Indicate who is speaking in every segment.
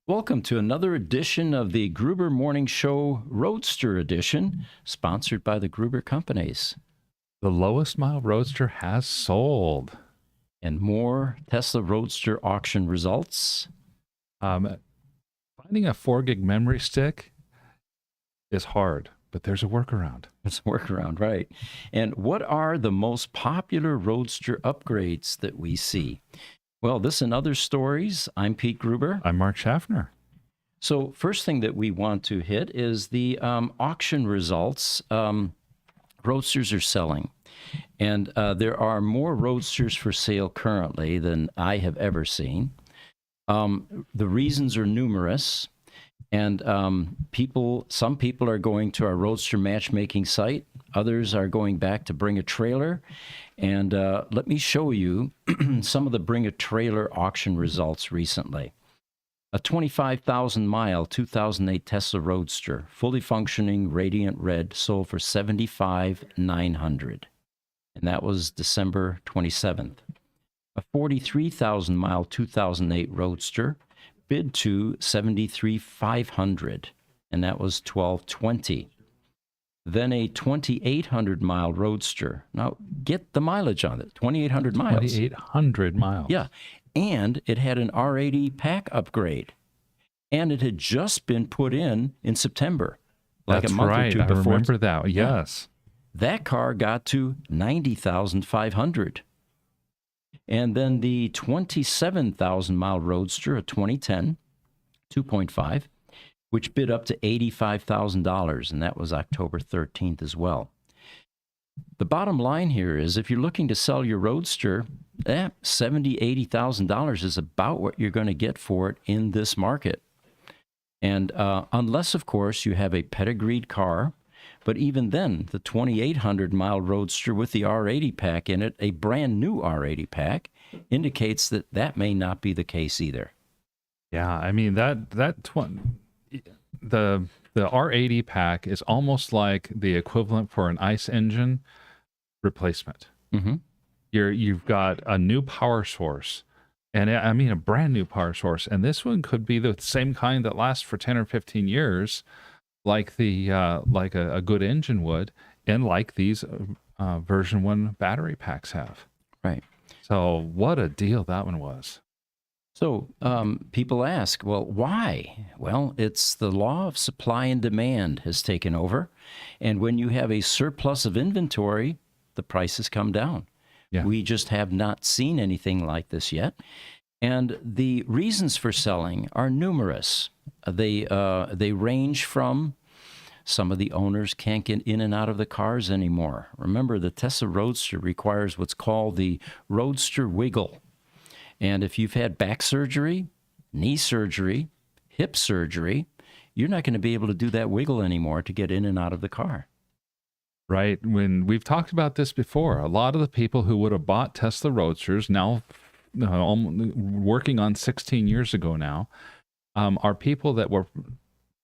Speaker 1: Welcome to another edition of the Gruber Morning Show Roadster Edition, sponsored by the Gruber Companies.
Speaker 2: The lowest mile Roadster has sold.
Speaker 1: And more Tesla Roadster auction results.
Speaker 2: Finding a 4 gig memory stick is hard, but there's a workaround.
Speaker 1: It's a workaround, right. And what are the most popular Roadster upgrades that we see? Well, this and other stories. I'm Pete Gruber.
Speaker 2: I'm Mark Schaffner.
Speaker 1: So first thing that we want to hit is the auction results. Roadsters are selling. And there are more Roadsters for sale currently than I have ever seen. The reasons are numerous. And some people are going to our Roadster matchmaking site. Others are going back to Bring a Trailer. And let me show you some of the Bring a Trailer auction results recently. A 25,000-mile 2008 Tesla Roadster, fully functioning, radiant red, sold for $75,900. And that was December 27th. A 43,000-mile 2008 Roadster, bid to $73,500, and that was $12,20. Then a 2,800-mile Roadster. Now, get the mileage on it, 2,800 miles.
Speaker 2: 2,800 miles.
Speaker 1: Yeah, and it had an R80 pack upgrade, and it had just been put in September, like
Speaker 2: That's
Speaker 1: a month
Speaker 2: right.
Speaker 1: or two before.
Speaker 2: I remember that, yes.
Speaker 1: That car got to $90,500. And then the 27,000-mile Roadster, a 2010, 2.5, which bid up to $85,000, and that was October 13th as well. The bottom line here is if you're looking to sell your Roadster, $70,000, $80,000 is about what you're going to get for it in this market. And unless, of course, you have a pedigreed car, but even then, the 2,800-mile Roadster with the R80 pack in it, a brand new R80 pack, indicates that that may not be the case either.
Speaker 2: Yeah, I mean, the R80 pack is almost like the equivalent for an ICE engine replacement.
Speaker 1: Mm-hmm.
Speaker 2: You've got a new power source, and I mean a brand new power source, and this one could be the same kind that lasts for 10 or 15 years, like a good engine would, and like these version 1 battery packs have.
Speaker 1: Right.
Speaker 2: So what a deal that one was.
Speaker 1: So people ask, well, why? Well, it's the law of supply and demand has taken over. And when you have a surplus of inventory, the prices come down.
Speaker 2: Yeah.
Speaker 1: We just have not seen anything like this yet. And the reasons for selling are numerous. They range from some of the owners can't get in and out of the cars anymore. Remember, the Tesla Roadster requires what's called the Roadster wiggle. And if you've had back surgery, knee surgery, hip surgery, you're not going to be able to do that wiggle anymore to get in and out of the car.
Speaker 2: Right. When we've talked about this before, a lot of the people who would have bought Tesla Roadsters now, working on 16 years ago now, are people that were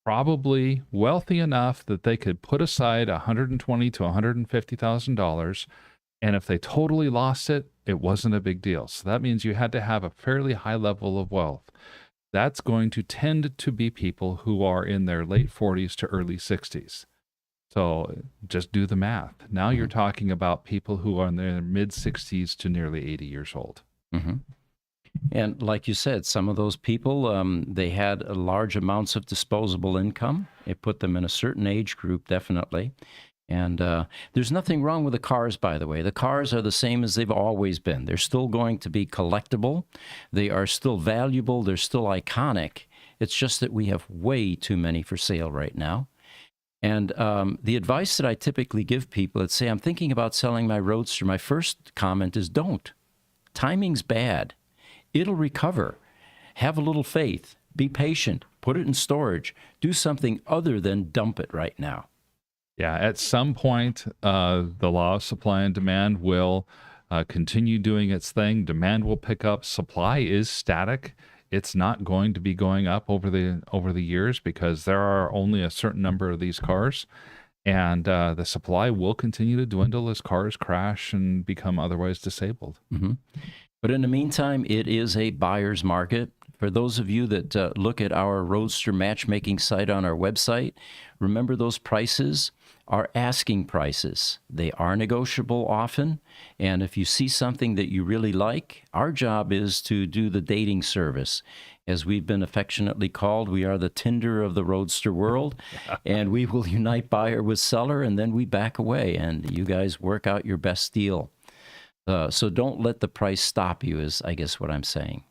Speaker 2: probably wealthy enough that they could put aside $120,000 to $150,000, and if they totally lost it, it wasn't a big deal. So that means you had to have a fairly high level of wealth. That's going to tend to be people who are in their late 40s to early 60s. So just do the math. Now you're talking about people who are in their mid 60s to nearly 80 years old.
Speaker 1: Mm-hmm. And like you said, some of those people, they had large amounts of disposable income. It put them in a certain age group, definitely. And there's nothing wrong with the cars, by the way. The cars are the same as they've always been. They're still going to be collectible. They are still valuable. They're still iconic. It's just that we have way too many for sale right now. And the advice that I typically give people that say, I'm thinking about selling my Roadster, my first comment is don't. Timing's bad. It'll recover. Have a little faith. Be patient. Put it in storage. Do something other than dump it right now.
Speaker 2: Yeah, at some point, the law of supply and demand will continue doing its thing. Demand will pick up. Supply is static. It's not going to be going up over the years because there are only a certain number of these cars, and the supply will continue to dwindle as cars crash and become otherwise disabled.
Speaker 1: Mm-hmm. But in the meantime, it is a buyer's market. For those of you that look at our Roadster matchmaking site on our website, remember those prices are asking prices. They are negotiable often, and if you see something that you really like, our job is to do the dating service. As we've been affectionately called, we are the Tinder of the Roadster world, and we will unite buyer with seller, and then we back away, and you guys work out your best deal. So don't let the price stop you, is I guess what I'm saying.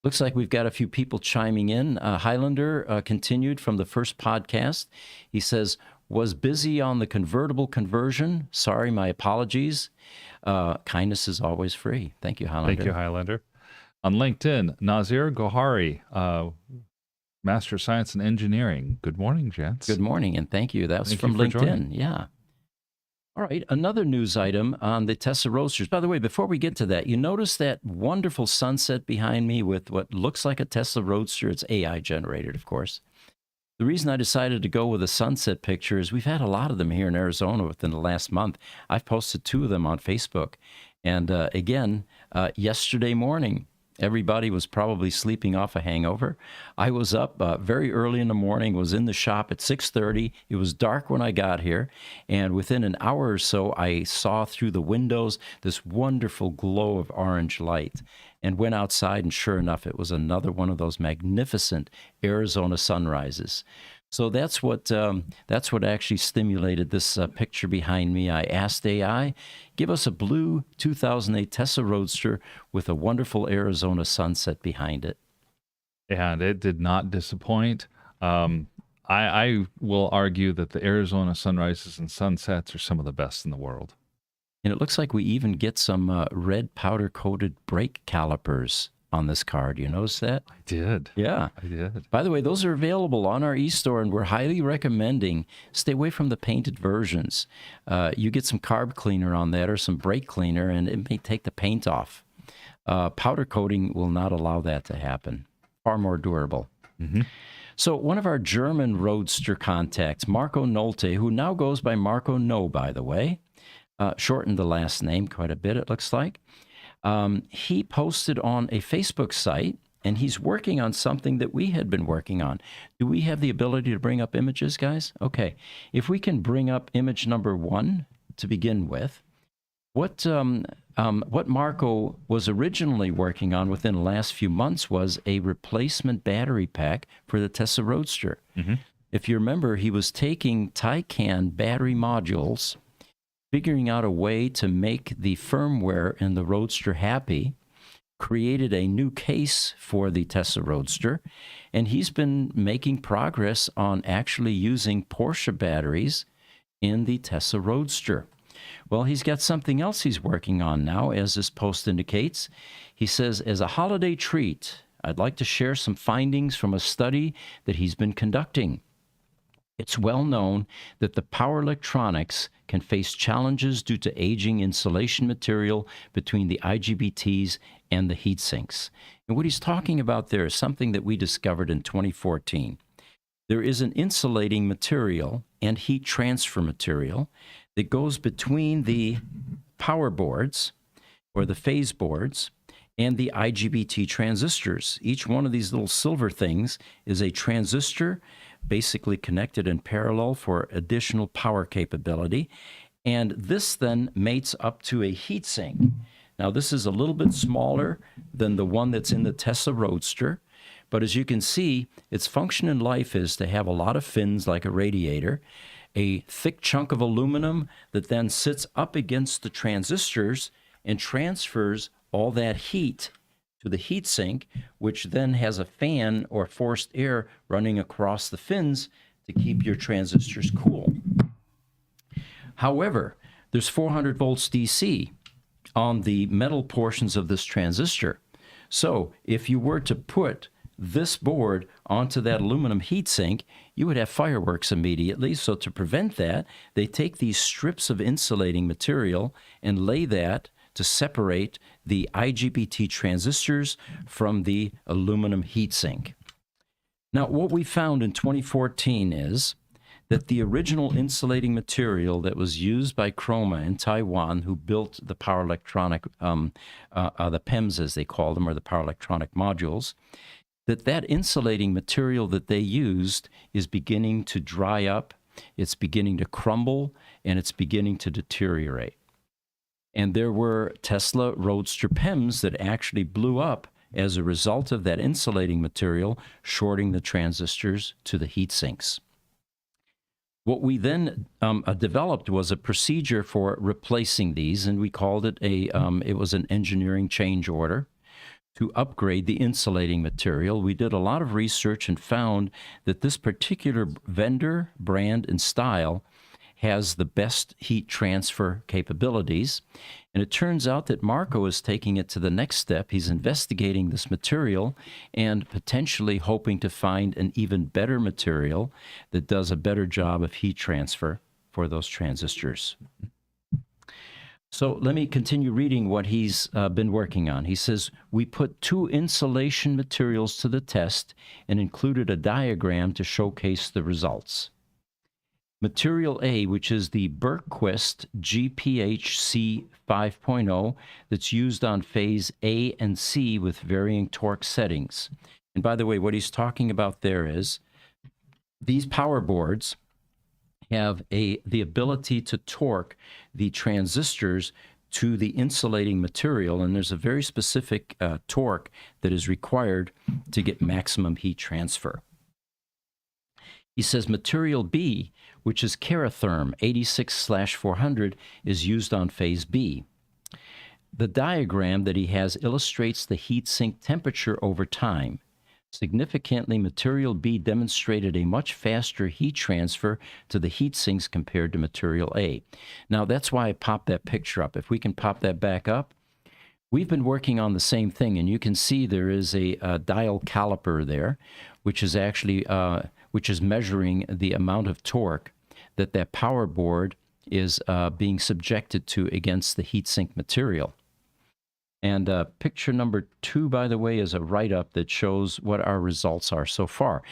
Speaker 1: Looks like we've got a few people chiming in. Highlander continued from the first podcast. He says, was busy on the convertible conversion. Sorry, my apologies. Kindness is always free. Thank you, Highlander.
Speaker 2: Thank you, Highlander. On LinkedIn, Nazir Gohari, Master of Science in Engineering. Good morning, gents.
Speaker 1: Good morning, and thank you. That was
Speaker 2: Thank
Speaker 1: from
Speaker 2: you for
Speaker 1: LinkedIn.
Speaker 2: joining.
Speaker 1: Yeah. All right, another news item on the Tesla Roadsters. By the way, before we get to that, you notice that wonderful sunset behind me with what looks like a Tesla Roadster. It's AI generated, of course. The reason I decided to go with a sunset picture is we've had a lot of them here in Arizona within the last month. I've posted 2 of them on Facebook. And again, yesterday morning, everybody was probably sleeping off a hangover. I was up very early in the morning, was in the shop at 6:30. It was dark when I got here, and within an hour or so, I saw through the windows this wonderful glow of orange light and went outside, and sure enough, it was another one of those magnificent Arizona sunrises. So that's what actually stimulated this picture behind me. I asked AI, give us a blue 2008 Tesla Roadster with a wonderful Arizona sunset behind it.
Speaker 2: And it did not disappoint. I will argue that the Arizona sunrises and sunsets are some of the best in the world.
Speaker 1: And it looks like we even get some red powder-coated brake calipers on this car. Do you notice that?
Speaker 2: I did.
Speaker 1: Yeah.
Speaker 2: I did.
Speaker 1: By the way, those are available on our e-store, and we're highly recommending stay away from the painted versions. You get some carb cleaner on that or some brake cleaner, and it may take the paint off. Powder coating will not allow that to happen. Far more durable.
Speaker 2: Mm-hmm.
Speaker 1: So one of our German Roadster contacts, Marco Nolte, who now goes by Marco No, by the way, shortened the last name quite a bit, it looks like. He posted on a Facebook site, and he's working on something that we had been working on. Do we have the ability to bring up images, guys? Okay. If we can bring up image number 1 to begin with, what Marco was originally working on within the last few months was a replacement battery pack for the Tesla Roadster.
Speaker 2: Mm-hmm.
Speaker 1: If you remember, he was taking Taycan battery modules, figuring out a way to make the firmware in the Roadster happy, created a new case for the Tesla Roadster, and he's been making progress on actually using Porsche batteries in the Tesla Roadster. Well, he's got something else he's working on now, as this post indicates. He says, as a holiday treat, I'd like to share some findings from a study that he's been conducting. It's well known that the power electronics can face challenges due to aging insulation material between the IGBTs and the heat sinks. And what he's talking about there is something that we discovered in 2014. There is an insulating material and heat transfer material that goes between the power boards or the phase boards and the IGBT transistors. Each one of these little silver things is a transistor basically connected in parallel for additional power capability. And this then mates up to a heatsink. Now, this is a little bit smaller than the one that's in the Tesla Roadster. But as you can see, its function in life is to have a lot of fins like a radiator, a thick chunk of aluminum that then sits up against the transistors and transfers all that heat to the heatsink, which then has a fan or forced air running across the fins to keep your transistors cool. However, there's 400 volts DC on the metal portions of this transistor. So if you were to put this board onto that aluminum heatsink, you would have fireworks immediately. So to prevent that, they take these strips of insulating material and lay that to separate the IGBT transistors from the aluminum heatsink. Now, what we found in 2014 is that the original insulating material that was used by Chroma in Taiwan, who built the power electronic, the PEMs as they call them, or the power electronic modules, that insulating material that they used is beginning to dry up, it's beginning to crumble, and it's beginning to deteriorate. And there were Tesla Roadster PEMs that actually blew up as a result of that insulating material shorting the transistors to the heat sinks. What we then developed was a procedure for replacing these, and we called it it was an engineering change order to upgrade the insulating material. We did a lot of research and found that this particular vendor, brand, and style has the best heat transfer capabilities. And it turns out that Marco is taking it to the next step. He's investigating this material and potentially hoping to find an even better material that does a better job of heat transfer for those transistors. So let me continue reading what he's been working on. He says, we put 2 insulation materials to the test and included a diagram to showcase the results. Material A, which is the Bergquist GPHC 5.0 that's used on phase A and C with varying torque settings. And by the way, what he's talking about there is these power boards have the ability to torque the transistors to the insulating material, and there's a very specific torque that is required to get maximum heat transfer. He says material B, which is Keratherm 86/400, is used on phase B. The diagram that he has illustrates the heat sink temperature over time. Significantly, material B demonstrated a much faster heat transfer to the heat sinks compared to material A. Now, that's why I popped that picture up. If we can pop that back up, we've been working on the same thing, and you can see there is a dial caliper there, which is actually measuring the amount of torque that power board is being subjected to against the heatsink material. And picture number 2, by the way, is a write-up that shows what our results are so far.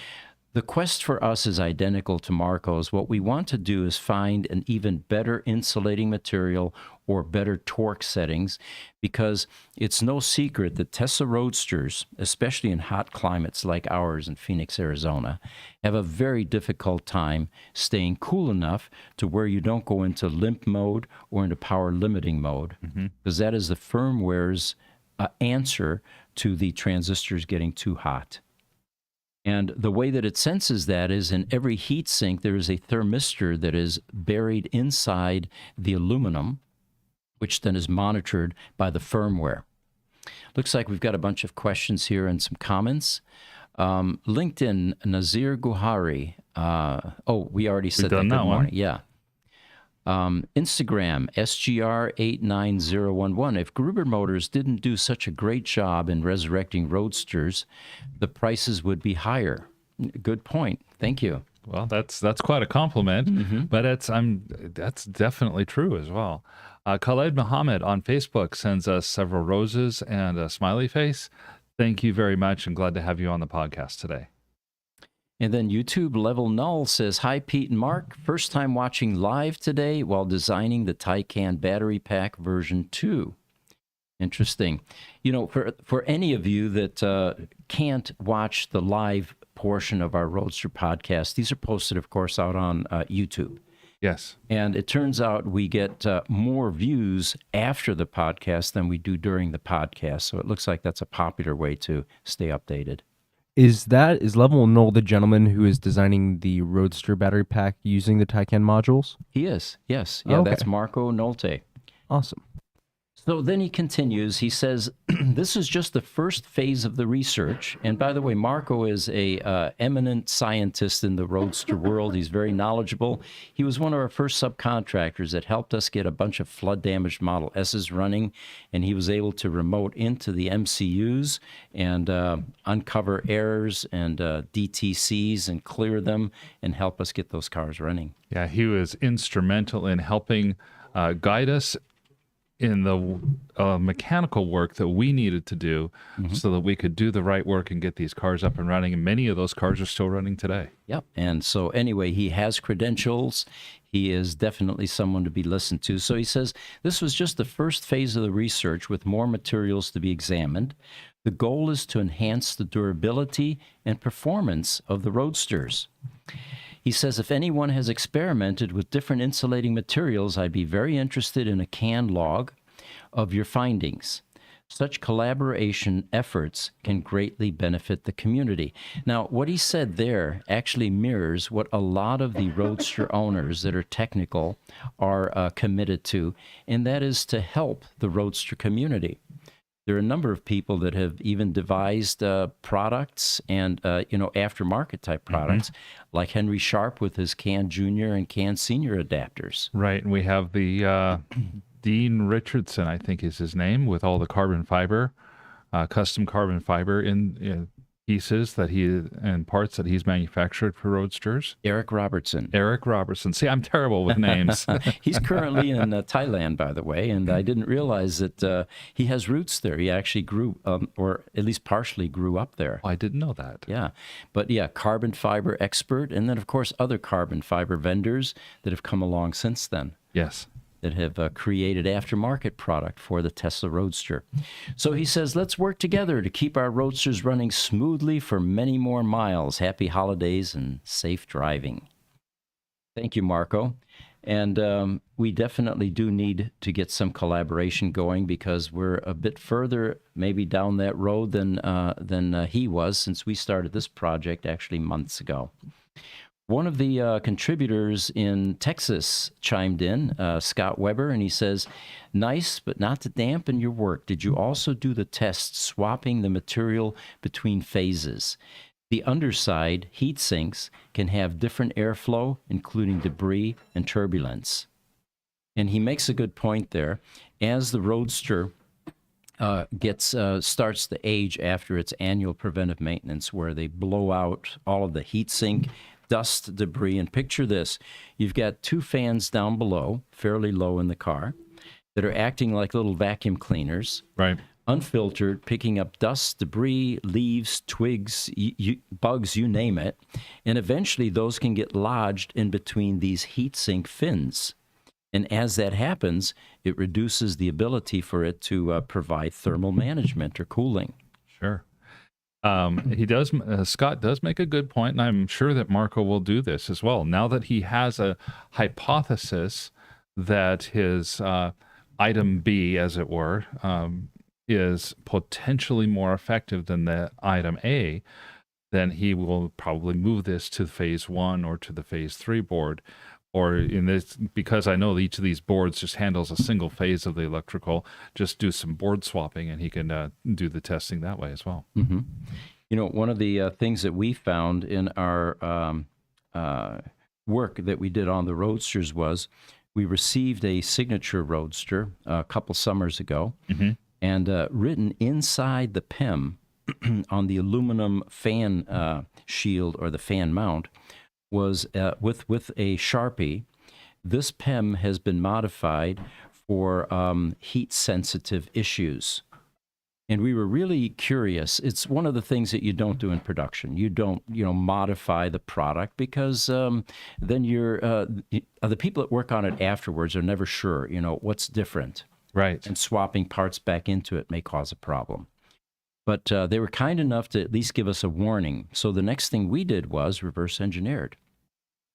Speaker 1: The quest for us is identical to Marco's. What we want to do is find an even better insulating material or better torque settings, because it's no secret that Tesla Roadsters, especially in hot climates like ours in Phoenix, Arizona, have a very difficult time staying cool enough to where you don't go into limp mode or into power limiting mode, because that is the firmware's answer to the transistors getting too hot. And the way that it senses that is in every heat sink, there is a thermistor that is buried inside the aluminum, which then is monitored by the firmware. Looks like we've got a bunch of questions here and some comments. LinkedIn, Nazir Guhari. We already said that. Good morning. Yeah. Instagram, SGR89011. If Gruber Motors didn't do such a great job in resurrecting Roadsters, the prices would be higher. Good point. Thank you.
Speaker 2: Well, that's quite a compliment, but that's definitely true as well. Khaled Muhammad on Facebook sends us several roses and a smiley face. Thank you very much, and glad to have you on the podcast today.
Speaker 1: And then YouTube Level Null says, hi, Pete and Mark. First time watching live today while designing the Taycan battery pack version 2. Interesting. You know, for any of you that can't watch the live portion of our Roadster podcast, these are posted, of course, out on YouTube.
Speaker 2: Yes. And
Speaker 1: it turns out we get more views after the podcast than we do during the podcast. So it looks like that's a popular way to stay updated.
Speaker 3: Is Level Null the gentleman who is designing the Roadster battery pack using the Taycan modules?
Speaker 1: He is, yes. Yeah, okay. That's Marco Nolte.
Speaker 3: Awesome.
Speaker 1: So then he continues. He says, this is just the first phase of the research. And by the way, Marco is a eminent scientist in the Roadster world. He's very knowledgeable. He was one of our first subcontractors that helped us get a bunch of flood-damaged Model S's running, and he was able to remote into the MCUs and uncover errors and DTCs and clear them and help us get those cars running.
Speaker 2: Yeah, he was instrumental in helping guide us in the mechanical work that we needed to do so that we could do the right work and get these cars up and running. And many of those cars are still running today.
Speaker 1: Yep. And so anyway, he has credentials. he is definitely someone to be listened to. So he says this was just the first phase of the research with more materials to be examined. The goal is to enhance the durability and performance of the Roadsters. He says, if anyone has experimented with different insulating materials, I'd be very interested in a canned log of your findings. Such collaboration efforts can greatly benefit the community. Now, what he said there actually mirrors what a lot of the Roadster owners that are technical are committed to, and that is to help the Roadster community. There are a number of people that have even devised products and aftermarket type products, like Henry Sharp with his Can Junior and Can Senior adapters.
Speaker 2: Right. And we have the Dean Richardson, I think is his name, with all the carbon fiber, custom carbon fiber in pieces that and parts that he's manufactured for Roadsters.
Speaker 1: Eric Robertson.
Speaker 2: Eric Robertson. See, I'm terrible with names.
Speaker 1: He's currently in Thailand, by the way, and I didn't realize that he has roots there. He actually grew, or at least partially grew up there.
Speaker 2: I didn't know that.
Speaker 1: Yeah. But yeah, carbon fiber expert, and then, of course, other carbon fiber vendors that have come along since then.
Speaker 2: Yes.
Speaker 1: That have created aftermarket product for the Tesla Roadster. So he says, let's work together to keep our Roadsters running smoothly for many more miles. Happy holidays and safe driving. Thank you, Marco. And we definitely do need to get some collaboration going, because we're a bit further maybe down that road than he was, since we started this project actually months ago. One of the contributors in Texas chimed in, Scott Weber, and he says, nice, but not to dampen your work. Did you also do the test swapping the material between phases? The underside, heat sinks, can have different airflow, including debris and turbulence. And he makes a good point there. As the Roadster starts to age after its annual preventive maintenance, where they blow out all of the heat sink, dust, debris, and picture this. You've got two fans down below, fairly low in the car, that are acting like little vacuum cleaners.
Speaker 2: Right.
Speaker 1: Unfiltered, picking up dust, debris, leaves, twigs, bugs, you name it. And eventually those can get lodged in between these heat sink fins. And as that happens, it reduces the ability for it to provide thermal management or cooling.
Speaker 2: Sure. Scott does make a good point, and I'm sure that Marco will do this as well. Now that he has a hypothesis that his item B, as it were, is potentially more effective than the item A, then he will probably move this to phase 1 or to the phase 3 board. Or in this, because I know each of these boards just handles a single phase of the electrical, just do some board swapping, and he can do the testing that way as well.
Speaker 1: Mm-hmm. You know, one of the things that we found in our work that we did on the Roadsters was we received a signature Roadster a couple summers ago, and written inside the PEM on the aluminum fan shield, or the fan mount, was with a Sharpie. This PEM has been modified for heat-sensitive issues. And we were really curious. It's one of the things that you don't do in production. You don't, modify the product, because then you're the people that work on it afterwards are never sure, what's different.
Speaker 2: Right.
Speaker 1: And swapping parts back into it may cause a problem. But they were kind enough to at least give us a warning. So the next thing we did was reverse engineered.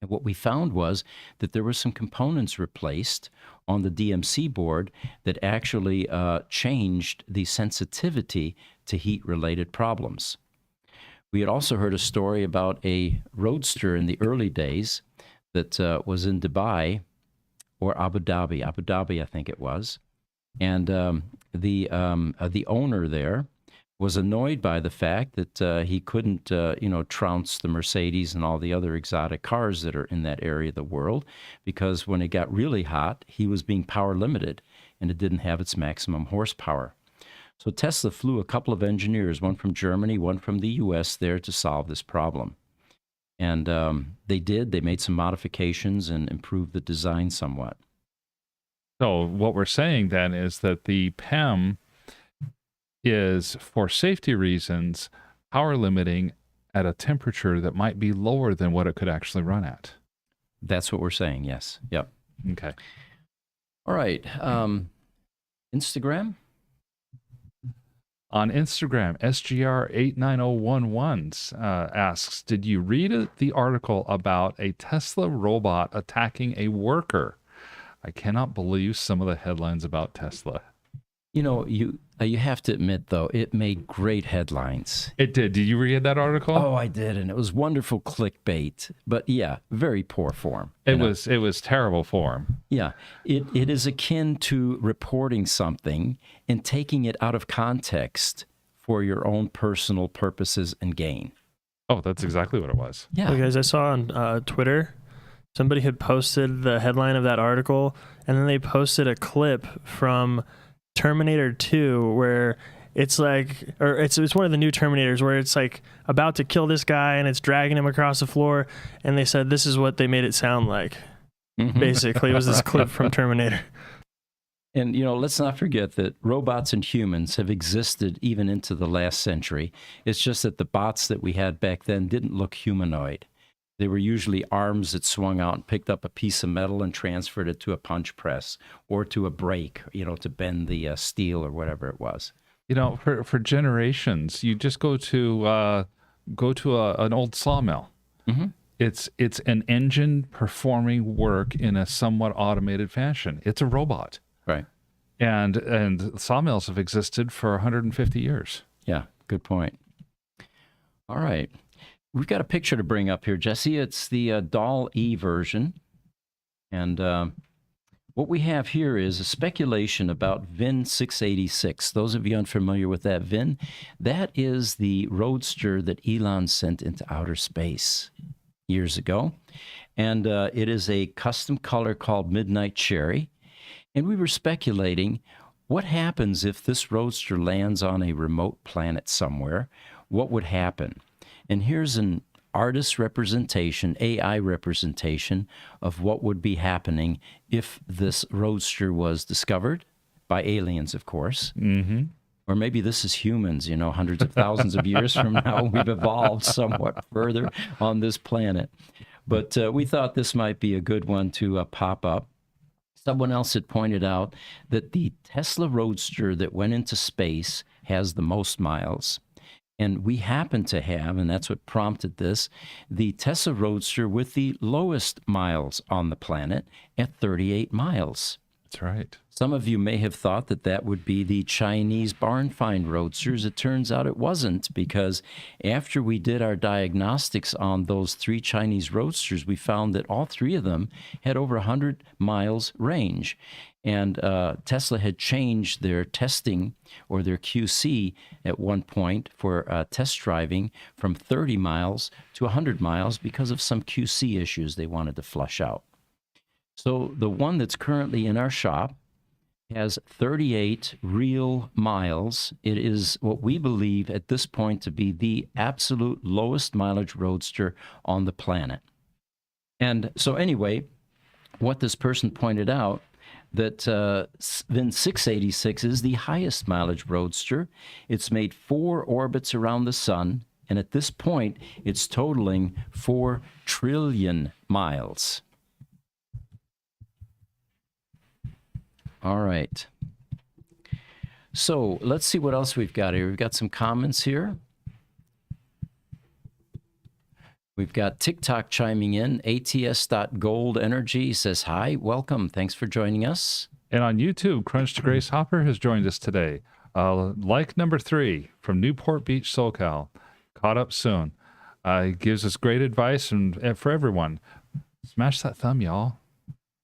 Speaker 1: And what we found was that there were some components replaced on the DMC board that actually changed the sensitivity to heat-related problems. We had also heard a story about a Roadster in the early days that was in Dubai, or Abu Dhabi, I think it was. And the owner there was annoyed by the fact that he couldn't, trounce the Mercedes and all the other exotic cars that are in that area of the world, because when it got really hot, he was being power limited, and it didn't have its maximum horsepower. So Tesla flew a couple of engineers, one from Germany, one from the U.S., there to solve this problem. And they did. They made some modifications and improved the design somewhat.
Speaker 2: So what we're saying then is that the PEM is, for safety reasons, power limiting at a temperature that might be lower than what it could actually run at.
Speaker 1: That's what we're saying. Yes. Yep.
Speaker 2: Okay.
Speaker 1: All right. Instagram.
Speaker 2: On Instagram, SGR89011 asks, did you read the article about a Tesla robot attacking a worker? I cannot believe some of the headlines about Tesla.
Speaker 1: You know, you have to admit, though, it made great headlines.
Speaker 2: It did. Did you read that article?
Speaker 1: Oh, I did, and it was wonderful clickbait. But yeah, very poor form.
Speaker 2: It was terrible form.
Speaker 1: Yeah, it is akin to reporting something and taking it out of context for your own personal purposes and gain.
Speaker 2: Oh, that's exactly what it was.
Speaker 1: Yeah.
Speaker 4: Well, guys, I saw on Twitter, somebody had posted the headline of that article, and then they posted a clip from Terminator 2 where it's like, or it's one of the new Terminators where it's like about to kill this guy and it's dragging him across the floor, and they said this is what they made it sound like. Basically, it was this clip from Terminator.
Speaker 1: And, you know, let's not forget that robots and humans have existed even into the last century. It's just that the bots that we had back then didn't look humanoid. They were usually arms that swung out and picked up a piece of metal and transferred it to a punch press or to a brake, you know, to bend the steel or whatever it was.
Speaker 2: You know, for generations, you just go to an old sawmill.
Speaker 1: Mm-hmm.
Speaker 2: It's an engine performing work in a somewhat automated fashion. It's a robot.
Speaker 1: Right.
Speaker 2: And sawmills have existed for 150 years.
Speaker 1: Yeah, good point. All right. We've got a picture to bring up here, Jesse. It's the DAL-E version. And what we have here is a speculation about VIN 686. Those of you unfamiliar with that VIN, that is the Roadster that Elon sent into outer space years ago. And it is a custom color called Midnight Cherry. And we were speculating, what happens if this Roadster lands on a remote planet somewhere? What would happen? And here's an artist representation, AI representation of what would be happening if this Roadster was discovered by aliens, of course.
Speaker 2: Mm-hmm.
Speaker 1: Or maybe this is humans, you know, hundreds of thousands of years from now. We've evolved somewhat further on this planet. But we thought this might be a good one to pop up. Someone else had pointed out that the Tesla Roadster that went into space has the most miles. And we happen to have, and that's what prompted this, the Tesla Roadster with the lowest miles on the planet at 38 miles.
Speaker 2: That's right.
Speaker 1: Some of you may have thought that that would be the Chinese barn find Roadsters. It turns out it wasn't, because after we did our diagnostics on those 3 Chinese Roadsters, we found that all 3 of them had over 100 miles range. And Tesla had changed their testing or their QC at one point for test driving from 30 miles to 100 miles because of some QC issues they wanted to flush out. So the one that's currently in our shop has 38 real miles. It is what we believe at this point to be the absolute lowest mileage Roadster on the planet. And so anyway, what this person pointed out, that VIN 686 is the highest mileage Roadster. It's made 4 orbits around the sun, and at this point, it's totaling 4 trillion miles. All right. So let's see what else we've got here. We've got some comments here. We've got TikTok chiming in. ATS.Gold Energy says, hi, welcome. Thanks for joining us.
Speaker 2: And on YouTube, Crunch to Grace Hopper has joined us today. Like number 3 from Newport Beach, SoCal. Caught up soon. He gives us great advice and for everyone. Smash that thumb, y'all.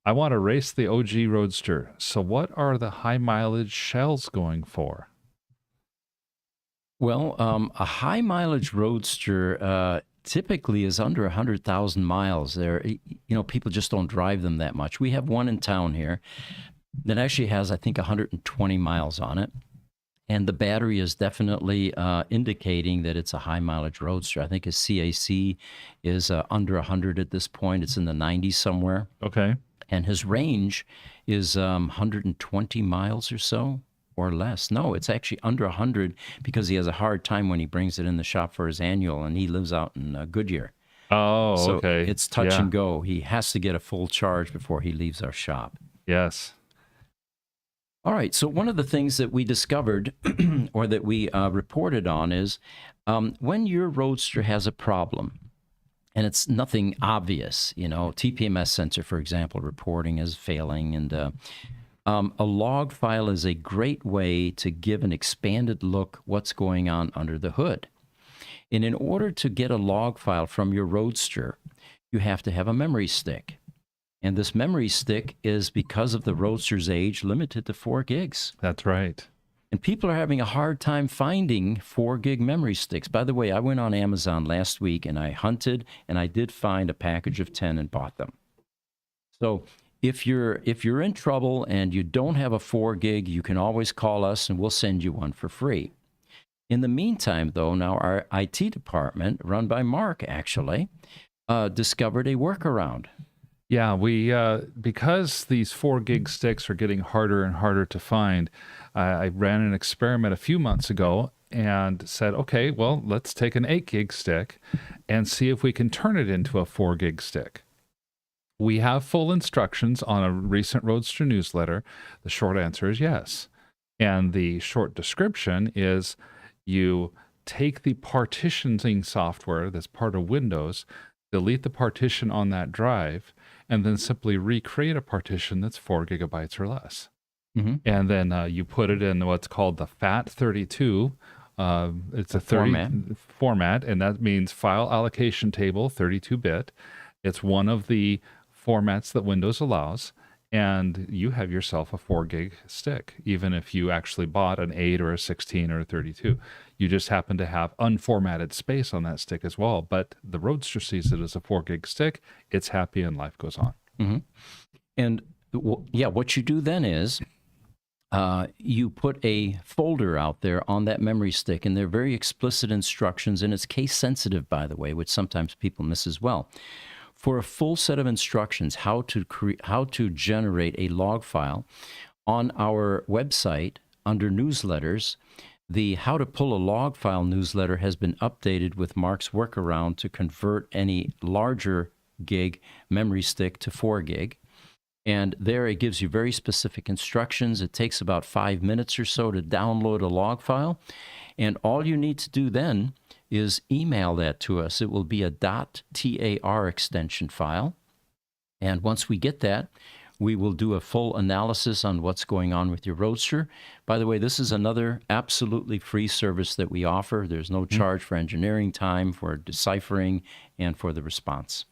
Speaker 2: I want to race the OG Roadster. So what are the high mileage shells going for?
Speaker 1: Well, a high mileage Roadster typically is under 100,000 miles. There, you know, people just don't drive them that much. We have one in town here that actually has, I think, 120 miles on it. And the battery is definitely indicating that it's a high mileage Roadster. I think his CAC is under 100 at this point. It's in the 90s somewhere.
Speaker 2: Okay.
Speaker 1: And his range is 120 miles or so, or less. No, it's actually under 100 because he has a hard time when he brings it in the shop for his annual, and he lives out in Goodyear.
Speaker 2: Oh,
Speaker 1: So
Speaker 2: okay.
Speaker 1: it's touch
Speaker 2: Yeah.
Speaker 1: and go. He has to get a full charge before he leaves our shop.
Speaker 2: Yes.
Speaker 1: All right. So one of the things that we discovered or that we reported on is when your Roadster has a problem, and it's nothing obvious, TPMS sensor, for example, reporting is failing, and a log file is a great way to give an expanded look what's going on under the hood. And in order to get a log file from your Roadster, you have to have a memory stick. And this memory stick is, because of the Roadster's age, limited to 4 gigs.
Speaker 2: That's right.
Speaker 1: And people are having a hard time finding 4 gig memory sticks. By the way, I went on Amazon last week and I hunted, and I did find a package of 10 and bought them. So if you're in trouble and you don't have a 4 gig, you can always call us and we'll send you one for free. In the meantime, though, now our IT department, run by Mark actually, discovered a workaround.
Speaker 2: Yeah, we because these 4 gig sticks are getting harder and harder to find. I ran an experiment a few months ago and said, okay, well, let's take an 8 gig stick and see if we can turn it into a 4 gig stick. We have full instructions on a recent Roadster newsletter. The short answer is yes. And the short description is you take the partitioning software that's part of Windows, delete the partition on that drive, and then simply recreate a partition that's 4 gigabytes or less.
Speaker 1: Mm-hmm.
Speaker 2: And then you put it in what's called the FAT32. It's a 30 format, and that means file allocation table 32-bit. It's one of the formats that Windows allows, and you have yourself a 4 gig stick, even if you actually bought an 8 or a 16 or a 32. You just happen to have unformatted space on that stick as well, but the Roadster sees it as a 4 gig stick. It's happy and life goes on.
Speaker 1: Mm-hmm. And what you do then is you put a folder out there on that memory stick, and they're very explicit instructions, and it's case sensitive, by the way, which sometimes people miss as well. For a full set of instructions how to generate a log file on our website under newsletters, the How to Pull a Log File newsletter has been updated with Mark's workaround to convert any larger gig memory stick to 4 gig. And there it gives you very specific instructions. It takes about 5 minutes or so to download a log file. And all you need to do then is email that to us. It will be a .tar extension file. And once we get that, we will do a full analysis on what's going on with your Roadster. By the way, this is another absolutely free service that we offer. There's no charge for engineering time, for deciphering, and for the response.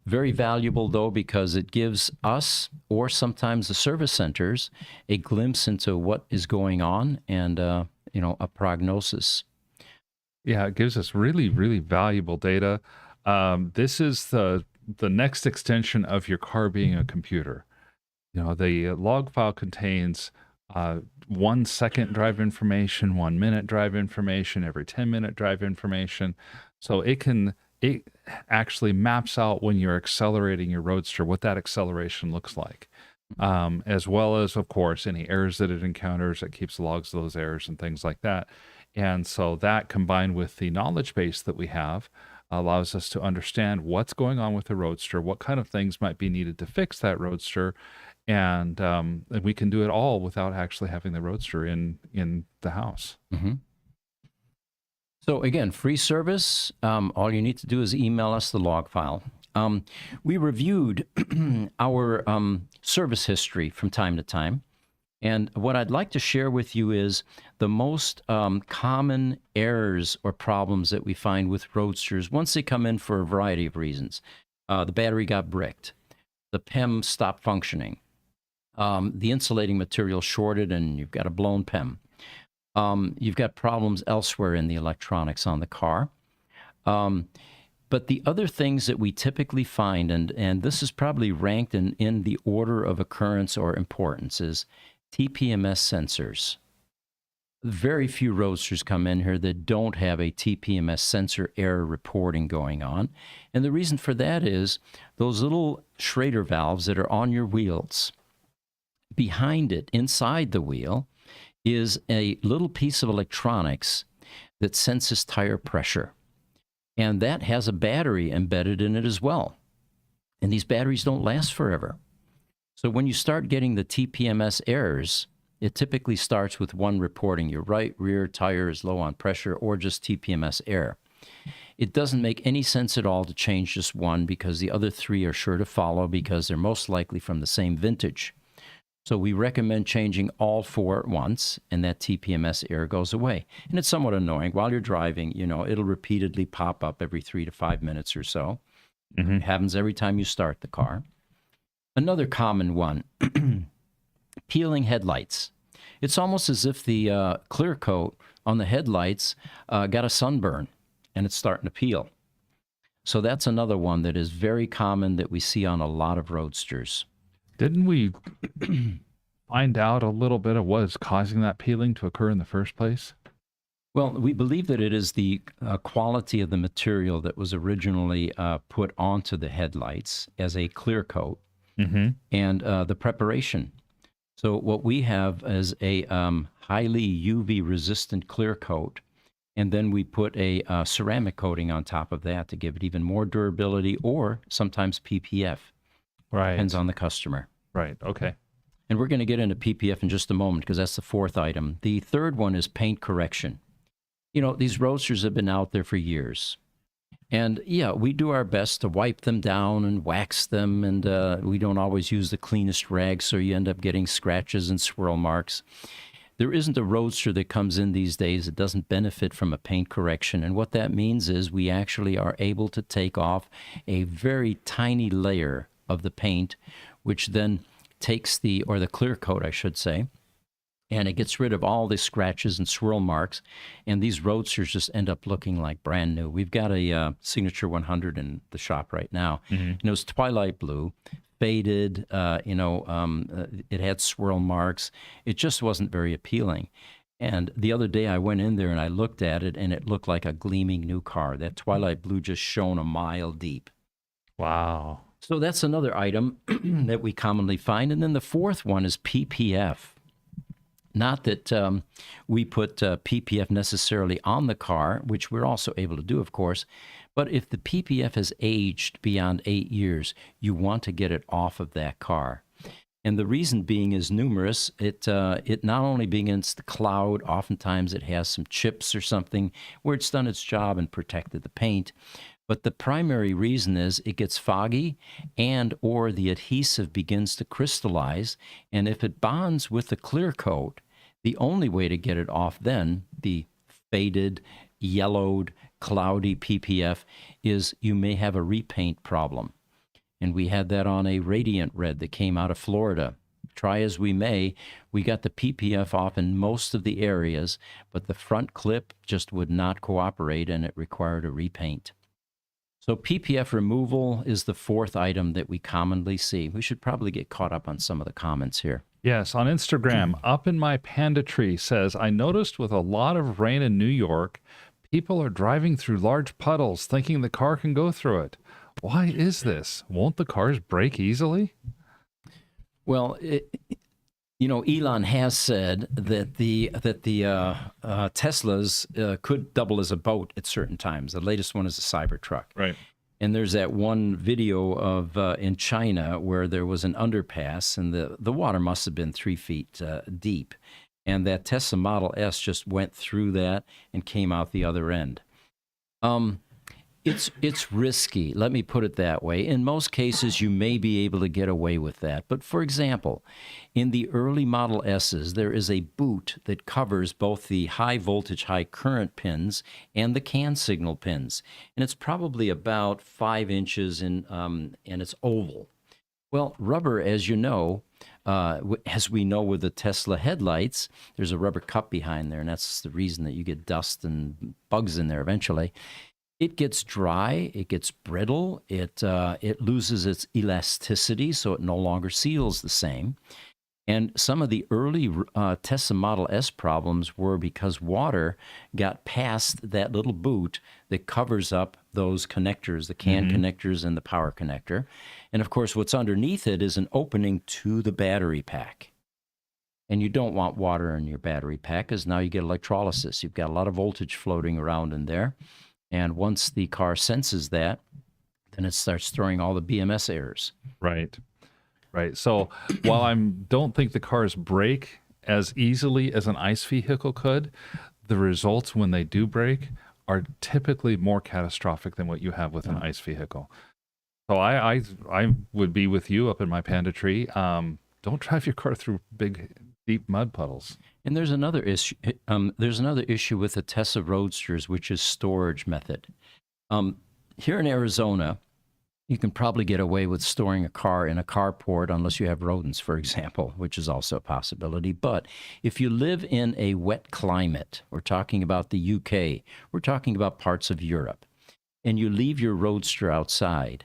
Speaker 1: Very valuable, though, because it gives us, or sometimes the service centers, a glimpse into what is going on and, a prognosis.
Speaker 2: Yeah, it gives us really, really valuable data. This is the next extension of your car being a computer. The log file contains 1 second drive information, 1 minute drive information, every 10-minute drive information. So it actually maps out when you're accelerating your Roadster, what that acceleration looks like. As well as, of course, any errors that it encounters. It keeps logs of those errors and things like that. And so that, combined with the knowledge base that we have, allows us to understand what's going on with the Roadster, what kind of things might be needed to fix that Roadster, and we can do it all without actually having the Roadster in the house.
Speaker 1: Mm-hmm. So again, free service. All you need to do is email us the log file. We reviewed our service history from time to time. And what I'd like to share with you is the most common errors or problems that we find with Roadsters once they come in for a variety of reasons. The battery got bricked. The PEM stopped functioning. The insulating material shorted and you've got a blown PEM. You've got problems elsewhere in the electronics on the car. But the other things that we typically find, and this is probably ranked in the order of occurrence or importance, is TPMS sensors. Very few Roadsters come in here that don't have a TPMS sensor error reporting going on. And the reason for that is those little Schrader valves that are on your wheels. Behind it, inside the wheel, is a little piece of electronics that senses tire pressure. And that has a battery embedded in it as well. And these batteries don't last forever. So when you start getting the TPMS errors, it typically starts with one reporting your right rear tire is low on pressure or just TPMS error. It doesn't make any sense at all to change just one because the other three are sure to follow because they're most likely from the same vintage. So we recommend changing all four at once, and that TPMS error goes away. And it's somewhat annoying. While you're driving, it'll repeatedly pop up every 3 to 5 minutes or so.
Speaker 2: Mm-hmm.
Speaker 1: It happens every time you start the car. Another common one, peeling headlights. It's almost as if the clear coat on the headlights got a sunburn, and it's starting to peel. So that's another one that is very common that we see on a lot of Roadsters.
Speaker 2: Didn't we find out a little bit of what is causing that peeling to occur in the first place?
Speaker 1: Well, we believe that it is the quality of the material that was originally put onto the headlights as a clear coat and the preparation. So what we have is a highly UV resistant clear coat, and then we put a ceramic coating on top of that to give it even more durability, or sometimes PPF.
Speaker 2: Right.
Speaker 1: Depends on the customer.
Speaker 2: Right. Okay.
Speaker 1: And we're going to get into PPF in just a moment because that's the fourth item. The third one is paint correction. These Roadsters have been out there for years. And yeah, we do our best to wipe them down and wax them. And we don't always use the cleanest rags, so you end up getting scratches and swirl marks. There isn't a Roadster that comes in these days that doesn't benefit from a paint correction. And what that means is we actually are able to take off a very tiny layer of the paint, which then takes the clear coat, I should say, and it gets rid of all the scratches and swirl marks, and these Roadsters just end up looking like brand new. We've got a Signature 100 in the shop right now, and it was twilight blue, faded, it had swirl marks. It just wasn't very appealing. And the other day I went in there and I looked at it, and it looked like a gleaming new car. That twilight blue just shone a mile deep.
Speaker 2: Wow.
Speaker 1: So that's another item that we commonly find. And then the fourth one is PPF. Not that we put PPF necessarily on the car, which we're also able to do, of course, but if the PPF has aged beyond 8 years, you want to get it off of that car. And the reason being is numerous. It not only begins to cloud, oftentimes it has some chips or something where it's done its job and protected the paint. But the primary reason is it gets foggy and or the adhesive begins to crystallize. And if it bonds with the clear coat, the only way to get it off then, the faded, yellowed, cloudy PPF, is you may have a repaint problem. And we had that on a Radiant Red that came out of Florida. Try as we may, we got the PPF off in most of the areas, but the front clip just would not cooperate and it required a repaint. So PPF removal is the fourth item that we commonly see. We should probably get caught up on some of the comments here.
Speaker 2: Yes, on Instagram, Up in My Panda Tree says, I noticed with a lot of rain in New York, people are driving through large puddles thinking the car can go through it. Why is this? Won't the cars brake easily?
Speaker 1: Well, Elon has said that the Teslas could double as a boat at certain times. The latest one is a Cybertruck.
Speaker 2: Right.
Speaker 1: And there's that one video of in China where there was an underpass and the water must have been 3 feet deep. And that Tesla Model S just went through that and came out the other end. It's risky, let me put it that way. In most cases, you may be able to get away with that. But for example, in the early Model S's, there is a boot that covers both the high voltage, high current pins and the CAN signal pins. And it's probably about 5 inches and it's oval. Well, rubber, as you know, as we know with the Tesla headlights, there's a rubber cup behind there, and that's the reason that you get dust and bugs in there eventually. It gets dry, it gets brittle, it loses its elasticity, so it no longer seals the same. And some of the early Tesla Model S problems were because water got past that little boot that covers up those connectors, the CAN connectors and the power connector. And of course, what's underneath it is an opening to the battery pack. And you don't want water in your battery pack because now you get electrolysis. You've got a lot of voltage floating around in there. And once the car senses that, then it starts throwing all the BMS errors.
Speaker 2: Right. Right. So while I don't think the cars break as easily as an ICE vehicle could, the results when they do break are typically more catastrophic than what you have with an ICE vehicle. So I would be with you up in my Panda tree. Don't drive your car through big, deep mud puddles.
Speaker 1: And there's another issue. There's another issue with the Tesla Roadsters, which is storage method. Here in Arizona, you can probably get away with storing a car in a carport unless you have rodents, for example, which is also a possibility. But if you live in a wet climate, we're talking about the UK, we're talking about parts of Europe, and you leave your Roadster outside,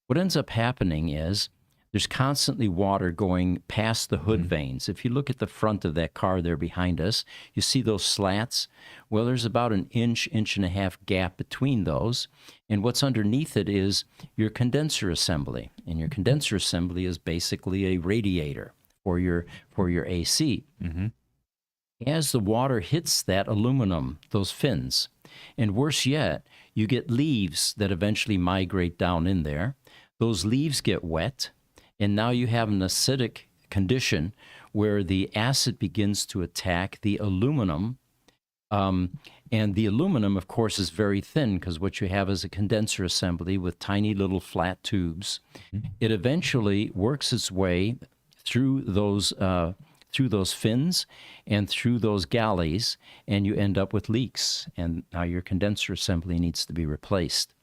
Speaker 1: what ends up happening is there's constantly water going past the hood vanes. If you look at the front of that car there behind us, you see those slats? Well, there's about an inch, inch and a half gap between those. And what's underneath it is your condenser assembly. And your condenser assembly is basically a radiator for your AC.
Speaker 2: Mm-hmm.
Speaker 1: As the water hits that aluminum, those fins, and worse yet, you get leaves that eventually migrate down in there. Those leaves get wet, and now you have an acidic condition where the acid begins to attack the aluminum. And the aluminum, of course, is very thin because what you have is a condenser assembly with tiny little flat tubes. Mm-hmm. It eventually works its way through those fins and through those galleys, and you end up with leaks. And now your condenser assembly needs to be replaced.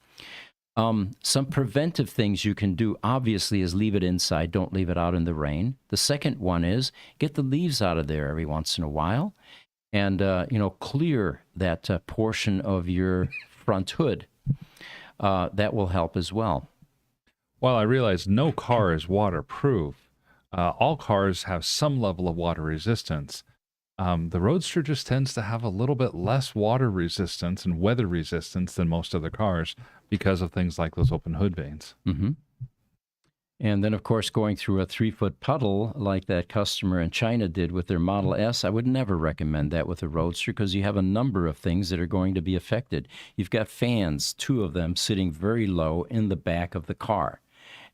Speaker 1: Some preventive things you can do, obviously, is leave it inside. Don't leave it out in the rain. The second one is get the leaves out of there every once in a while and, clear that portion of your front hood. That will help as well.
Speaker 2: Well, I realize no car is waterproof. All cars have some level of water resistance. The Roadster just tends to have a little bit less water resistance and weather resistance than most other cars because of things like those open hood vanes.
Speaker 1: Mm-hmm. And then, of course, going through a 3-foot puddle like that customer in China did with their Model S, I would never recommend that with a Roadster because you have a number of things that are going to be affected. You've got fans, 2 of them, sitting very low in the back of the car.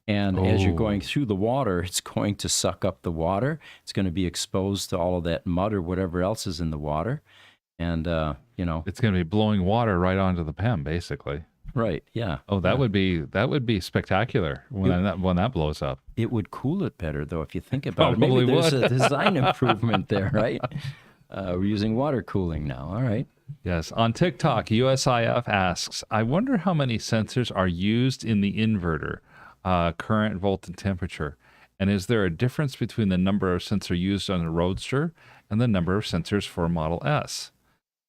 Speaker 1: And as you're going through the water, it's going to suck up the water. It's going to be exposed to all of that mud or whatever else is in the water. And,
Speaker 2: it's going to be blowing water right onto the PEM, basically.
Speaker 1: Right, yeah.
Speaker 2: Oh, that would be spectacular when that blows up.
Speaker 1: It would cool it better, though, if you think about it.
Speaker 2: Probably
Speaker 1: Maybe there's
Speaker 2: would.
Speaker 1: a design improvement there, right? We're using water cooling now. All right.
Speaker 2: Yes. On TikTok, USIF asks, I wonder how many sensors are used in the inverter. Current, volt, and temperature. And is there a difference between the number of sensors used on a Roadster and the number of sensors for Model S?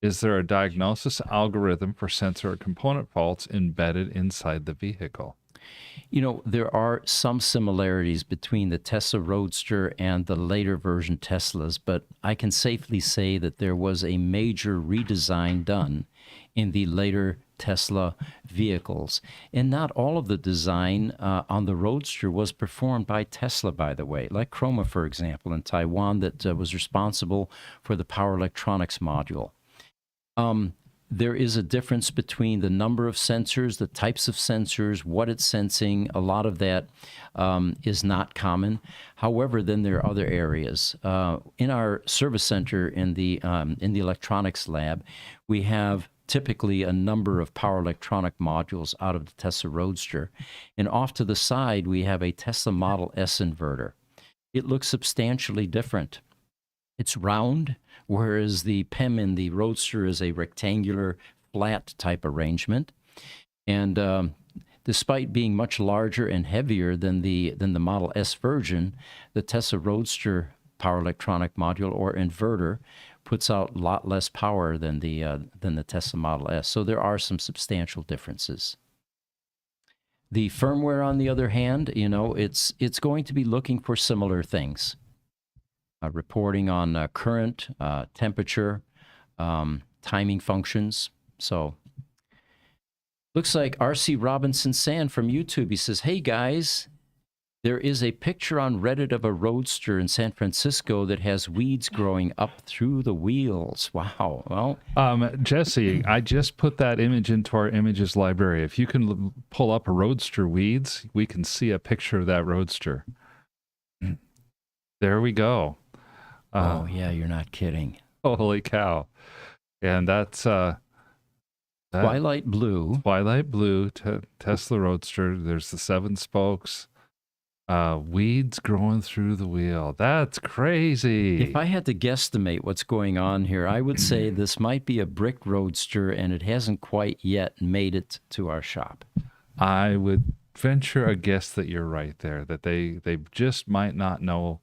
Speaker 2: Is there a diagnosis algorithm for sensor or component faults embedded inside the vehicle?
Speaker 1: There are some similarities between the Tesla Roadster and the later version Teslas, but I can safely say that there was a major redesign done in the later Tesla vehicles. And not all of the design on the Roadster was performed by Tesla, by the way, like Chroma, for example, in Taiwan, that was responsible for the power electronics module. There is a difference between the number of sensors, the types of sensors, what it's sensing. A lot of that is not common. However, then there are other areas. In our service center in the electronics lab, we have typically a number of power electronic modules out of the Tesla Roadster. And off to the side, we have a Tesla Model S inverter. It looks substantially different. It's round, whereas the PEM in the Roadster is a rectangular, flat type arrangement. And despite being much larger and heavier than the Model S version, the Tesla Roadster power electronic module or inverter puts out a lot less power than the Tesla Model S. So there are some substantial differences. The firmware, on the other hand, it's going to be looking for similar things. Reporting on current, temperature, timing functions. So looks like RC Robinson Sand from YouTube. He says, hey guys, There is a picture on Reddit of a Roadster in San Francisco that has weeds growing up through the wheels. Wow. Well,
Speaker 2: Jesse, I just put that image into our images library. If you can pull up a Roadster weeds, we can see a picture of that Roadster. There we go.
Speaker 1: oh, yeah, you're not kidding.
Speaker 2: Holy cow. And that's that
Speaker 1: Twilight blue.
Speaker 2: Twilight blue Tesla Roadster. There's the 7 spokes. Weeds growing through the wheel. That's crazy.
Speaker 1: If I had to guesstimate what's going on here, I would say this might be a brick Roadster, and it hasn't quite yet made it to our shop.
Speaker 2: I would venture a guess that you're right there, that they just might not know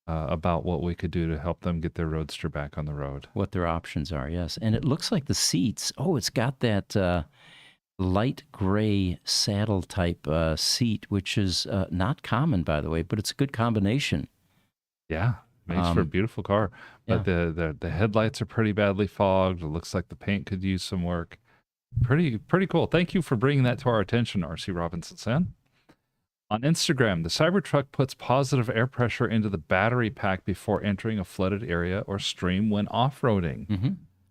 Speaker 2: about what we could do to help them get their Roadster back on the road.
Speaker 1: What their options are, yes. And it looks like the seats, it's got that light gray saddle type seat, which is not common, by the way, but it's a good combination.
Speaker 2: Yeah, makes for a beautiful car. But the headlights are pretty badly fogged. It looks like the paint could use some work. Pretty cool. Thank you for bringing that to our attention, R.C. Robinson. On Instagram, the Cybertruck puts positive air pressure into the battery pack before entering a flooded area or stream when off-roading.
Speaker 1: Mm-hmm.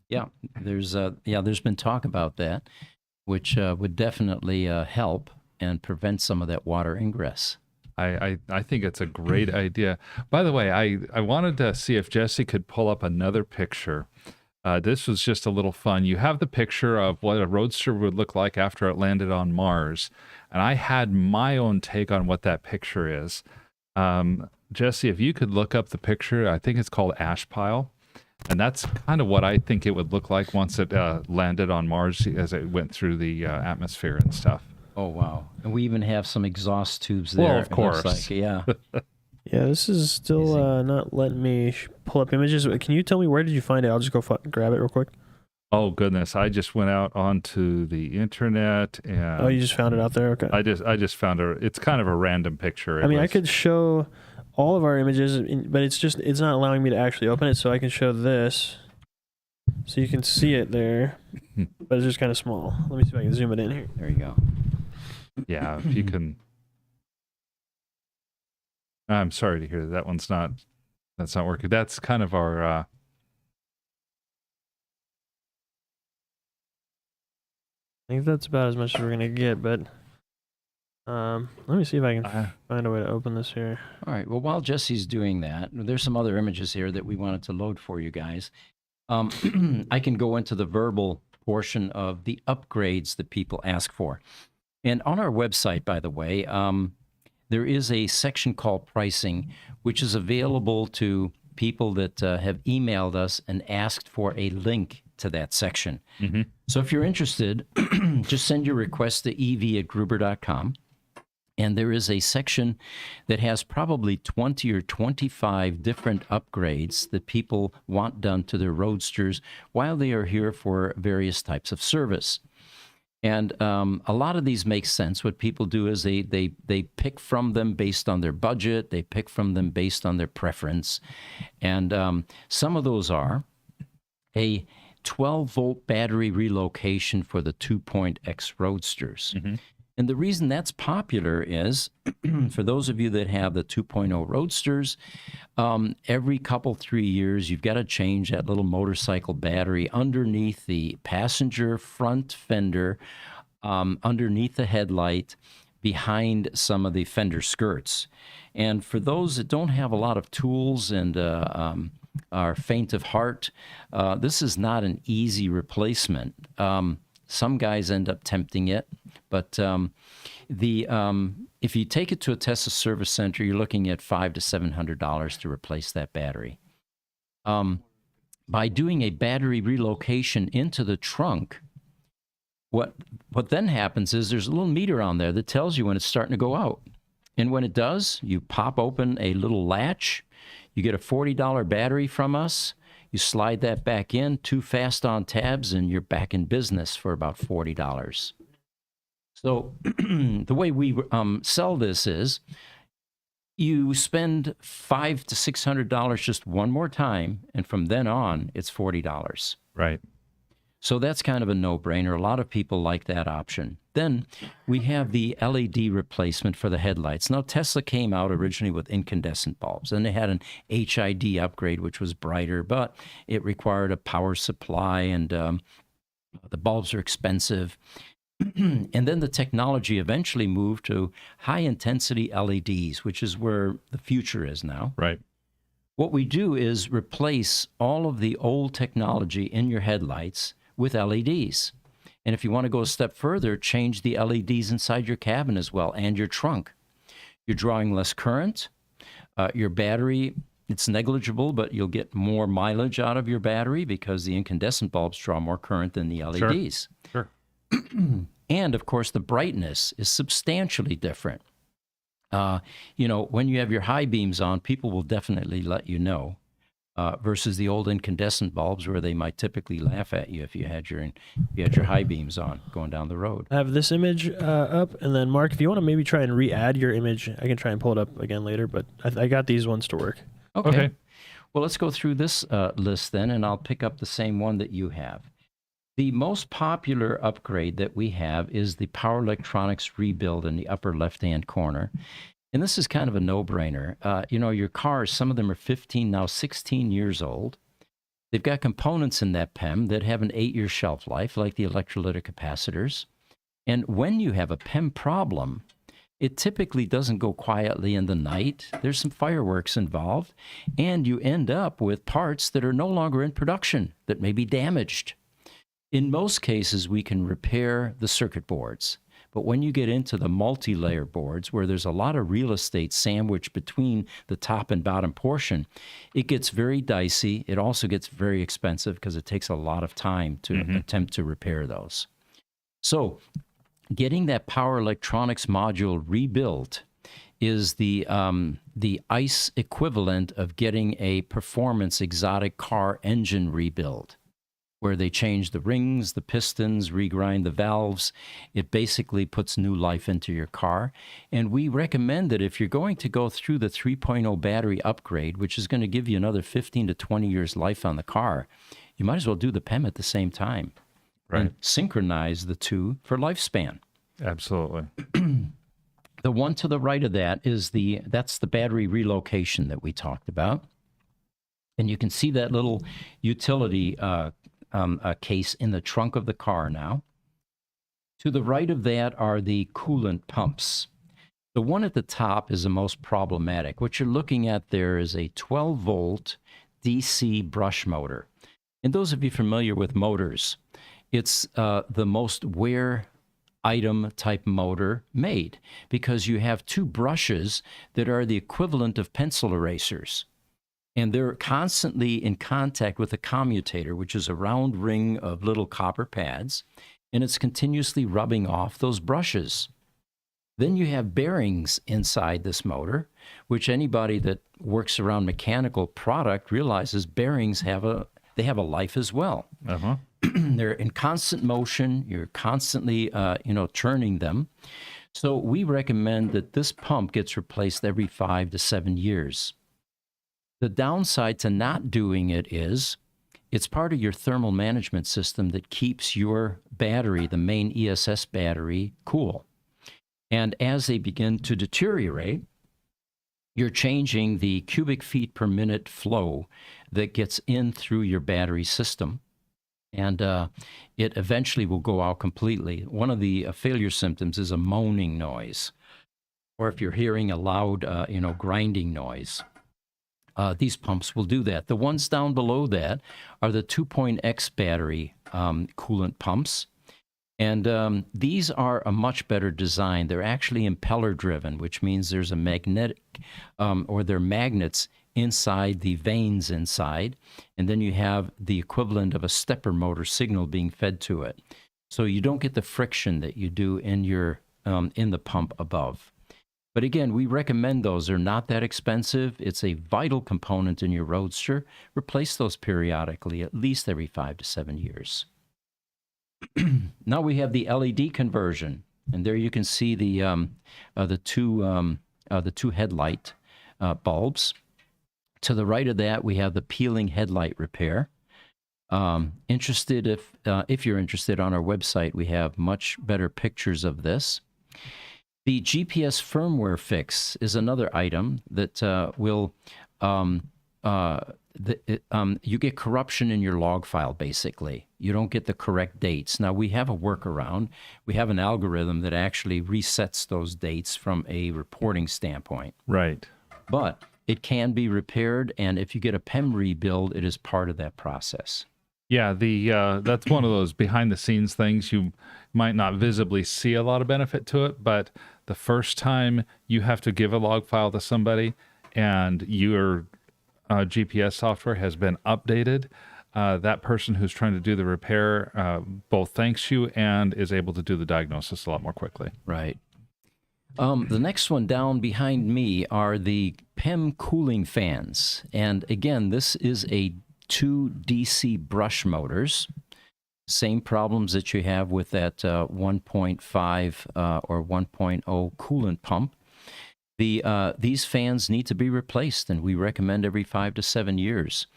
Speaker 1: Yeah, there's been talk about that, which would definitely help and prevent some of that water ingress.
Speaker 2: I think it's a great idea. By the way, I wanted to see if Jesse could pull up another picture. This was just a little fun. You have the picture of what a Roadster would look like after it landed on Mars. And I had my own take on what that picture is. Jesse, if you could look up the picture, I think it's called Ash Pile. And that's kind of what I think it would look like once it landed on Mars as it went through the atmosphere and stuff.
Speaker 1: Oh, wow. And we even have some exhaust tubes there.
Speaker 2: Well, of course.
Speaker 1: It looks like, yeah.
Speaker 4: Yeah, this is still not letting me pull up images. Can you tell me, where did you find it? I'll just go grab it real quick.
Speaker 2: Oh, goodness. I just went out onto the internet and...
Speaker 4: Oh, you just found it out there? Okay.
Speaker 2: I just found it's kind of a random picture.
Speaker 4: I could show all of our images, but it's not allowing me to actually open it, so I can show this. So you can see it there, but it's just kind of small. Let me see if I can zoom it in here.
Speaker 1: There you go.
Speaker 2: Yeah, if you can... I'm sorry to hear that that's not working. That's kind of our...
Speaker 4: I think that's about as much as we're going to get, but let me see if I can find a way to open this here.
Speaker 1: All right. Well, while Jesse's doing that, there's some other images here that we wanted to load for you guys. I can go into the verbal portion of the upgrades that people ask for. And on our website, by the way, there is a section called pricing, which is available to people that have emailed us and asked for a link to that section.
Speaker 2: Mm-hmm.
Speaker 1: So if you're interested, just send your request to ev@gruber.com. And there is a section that has probably 20 or 25 different upgrades that people want done to their Roadsters while they are here for various types of service. And a lot of these make sense. What people do is they pick from them based on their budget. They pick from them based on their preference. And some of those are a 12-volt battery relocation for the 2.X Roadsters.
Speaker 2: Mm-hmm.
Speaker 1: And the reason that's popular is, for those of you that have the 2.0 Roadsters, every 3 years, you've got to change that little motorcycle battery underneath the passenger front fender, underneath the headlight, behind some of the fender skirts. And for those that don't have a lot of tools and are faint of heart, this is not an easy replacement. Some guys end up tempting it, but if you take it to a Tesla service center, you're looking at $500 to $700 to replace that battery. By doing a battery relocation into the trunk, what then happens is there's a little meter on there that tells you when it's starting to go out. And when it does, you pop open a little latch, you get a $40 battery from us, you slide that back in, 2 fast-on tabs, and you're back in business for about $40. So the way we sell this is you spend $500 to $600 just one more time, and from then on, it's $40.
Speaker 2: Right.
Speaker 1: So that's kind of a no-brainer. A lot of people like that option. Then we have the LED replacement for the headlights. Now, Tesla came out originally with incandescent bulbs, and they had an HID upgrade, which was brighter, but it required a power supply, and the bulbs are expensive. And then the technology eventually moved to high-intensity LEDs, which is where the future is now.
Speaker 2: Right.
Speaker 1: What we do is replace all of the old technology in your headlights with LEDs. And if you want to go a step further, change the LEDs inside your cabin as well and your trunk. You're drawing less current. Your battery, it's negligible, but you'll get more mileage out of your battery because the incandescent bulbs draw more current than the LEDs.
Speaker 2: Sure.
Speaker 1: And, of course, the brightness is substantially different. You know, when you have your high beams on, people will definitely let you know, versus the old incandescent bulbs where they might typically laugh at you if you had your high beams on going down the road.
Speaker 4: I have this image up, and then Mark, if you want to maybe try and re-add your image, I can try and pull it up again later, but I got these ones to work.
Speaker 2: Okay.
Speaker 1: Well, let's go through this list then, and I'll pick up the same one that you have. The most popular upgrade that we have is the power electronics rebuild in the upper left-hand corner. And this is kind of a no-brainer. You know, your cars, some of them are 15, now 16 years old. They've got components in that PEM that have an 8-year shelf life, like the electrolytic capacitors. And when you have a PEM problem, it typically doesn't go quietly in the night. There's some fireworks involved, and you end up with parts that are no longer in production that may be damaged. In most cases, we can repair the circuit boards. But when you get into the multi-layer boards, where there's a lot of real estate sandwiched between the top and bottom portion, it gets very dicey. It also gets very expensive because it takes a lot of time to attempt to repair those. So getting that power electronics module rebuilt is the ICE equivalent of getting a performance exotic car engine rebuild, where they change the rings, the pistons, regrind the valves. It basically puts new life into your car. And we recommend that if you're going to go through the 3.0 battery upgrade, which is going to give you another 15 to 20 years life on the car, you might as well do the PEM at the same time.
Speaker 2: Right.
Speaker 1: And synchronize the two for lifespan.
Speaker 2: Absolutely.
Speaker 1: The one to the right of that is that's the battery relocation that we talked about. And you can see that little utility a case in the trunk of the car now. To the right of that are the coolant pumps. The one at the top is the most problematic. What you're looking at there is a 12-volt DC brush motor. And those of you familiar with motors, it's the most wear item type motor made because you have two brushes that are the equivalent of pencil erasers. And they're constantly in contact with a commutator, which is a round ring of little copper pads, and it's continuously rubbing off those brushes. Then you have bearings inside this motor, which anybody that works around mechanical product realizes bearings have a life as well.
Speaker 2: Uh-huh.
Speaker 1: They're in constant motion. You're constantly, turning them. So we recommend that this pump gets replaced every 5 to 7 years. The downside to not doing it is it's part of your thermal management system that keeps your battery, the main ESS battery, cool. And as they begin to deteriorate, you're changing the cubic feet per minute flow that gets in through your battery system. And it eventually will go out completely. One of the failure symptoms is a moaning noise, or if you're hearing a loud, grinding noise. These pumps will do that. The ones down below that are the 2.X battery coolant pumps. And these are a much better design. They're actually impeller driven, which means there's a magnetic, or they're magnets inside the vanes inside. And then you have the equivalent of a stepper motor signal being fed to it. So you don't get the friction that you do in your in the pump above. But again, we recommend those. They're not that expensive. It's a vital component in your Roadster. Replace those periodically, at least every 5 to 7 years. Now we have the LED conversion, and there you can see the two headlight bulbs. To the right of that, we have the peeling headlight repair. Interested if you're interested, on our website, we have much better pictures of this. The GPS firmware fix is another item that will you get corruption in your log file. Basically, you don't get the correct dates. Now we have a workaround. We have an algorithm that actually resets those dates from a reporting standpoint.
Speaker 2: Right.
Speaker 1: But it can be repaired, and if you get a PEM rebuild, it is part of that process.
Speaker 2: Yeah, that's one of those behind the scenes things. You might not visibly see a lot of benefit to it, but the first time you have to give a log file to somebody and your GPS software has been updated, that person who's trying to do the repair both thanks you and is able to do the diagnosis a lot more quickly.
Speaker 1: Right. The next one down behind me are the PEM cooling fans. And again, this is a 2 DC brush motors. Same problems that you have with that 1.5 or 1.0 coolant pump. These fans need to be replaced, and we recommend every 5 to 7 years.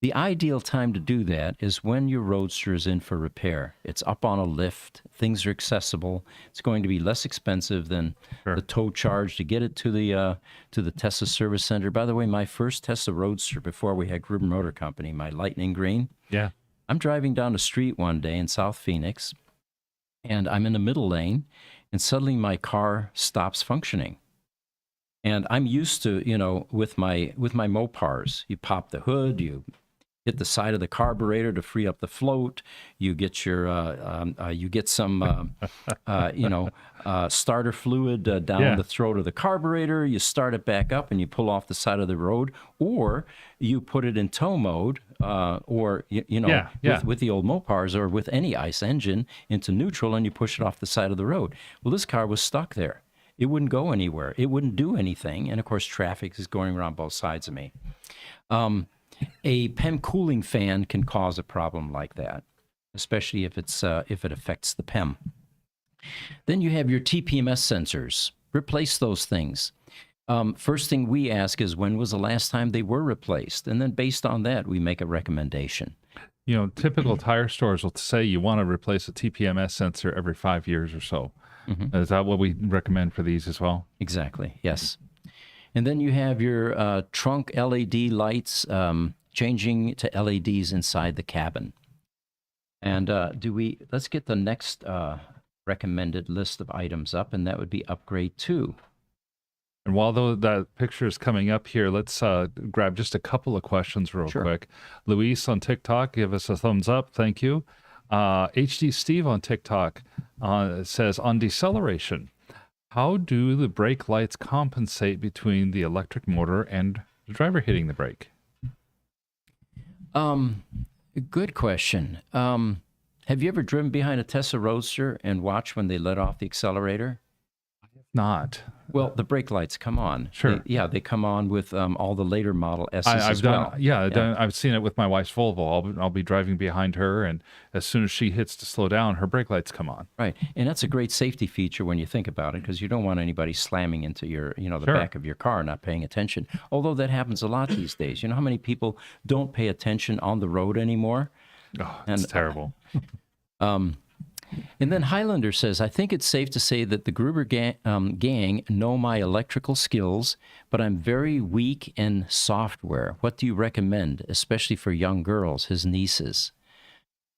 Speaker 1: The ideal time to do that is when your Roadster is in for repair. It's up on a lift. Things are accessible. It's going to be less expensive than the tow charge to get it to the Tesla Service Center. By the way, my first Tesla Roadster before we had Gruber Motor Company, my Lightning Green.
Speaker 2: Yeah.
Speaker 1: I'm driving down the street one day in South Phoenix, and I'm in the middle lane, and suddenly my car stops functioning. And I'm used to, with my Mopars, you pop the hood, you hit the side of the carburetor to free up the float. You get some starter fluid down the throat of the carburetor. You start it back up and you pull off the side of the road, or you put it in tow mode, or with the old Mopars or with any ICE engine into neutral, and you push it off the side of the road. Well, this car was stuck there. It wouldn't go anywhere. It wouldn't do anything, and of course, traffic is going around both sides of me. A PEM cooling fan can cause a problem like that, especially if it affects the PEM. Then you have your TPMS sensors. Replace those things. First thing we ask is, when was the last time they were replaced? And then based on that, we make a recommendation.
Speaker 2: Typical tire stores will say you want to replace a TPMS sensor every 5 years or so. Mm-hmm. Is that what we recommend for these as well?
Speaker 1: Exactly, yes. And then you have your trunk LED lights, changing to LEDs inside the cabin. And let's get the next recommended list of items up, and that would be upgrade 2.
Speaker 2: And while that picture is coming up here, let's grab just a couple of questions real quick. Luis on TikTok, give us a thumbs up. Thank you. HD Steve on TikTok says, on deceleration, how do the brake lights compensate between the electric motor and the driver hitting the brake?
Speaker 1: Good question. Have you ever driven behind a Tesla Roadster and watched when they let off the accelerator?
Speaker 2: Not.
Speaker 1: Well, the brake lights come on.
Speaker 2: Sure.
Speaker 1: They come on with all the later Model S's as well.
Speaker 2: I've seen it with my wife's Volvo. I'll be driving behind her, and as soon as she hits to slow down, her brake lights come on.
Speaker 1: Right, and that's a great safety feature when you think about it, because you don't want anybody slamming into your, the back of your car, not paying attention. Although that happens a lot these days. You know how many people don't pay attention on the road anymore?
Speaker 2: Oh, it's terrible.
Speaker 1: And then Highlander says, I think it's safe to say that the Gruber gang know my electrical skills, but I'm very weak in software. What do you recommend, especially for young girls, his nieces?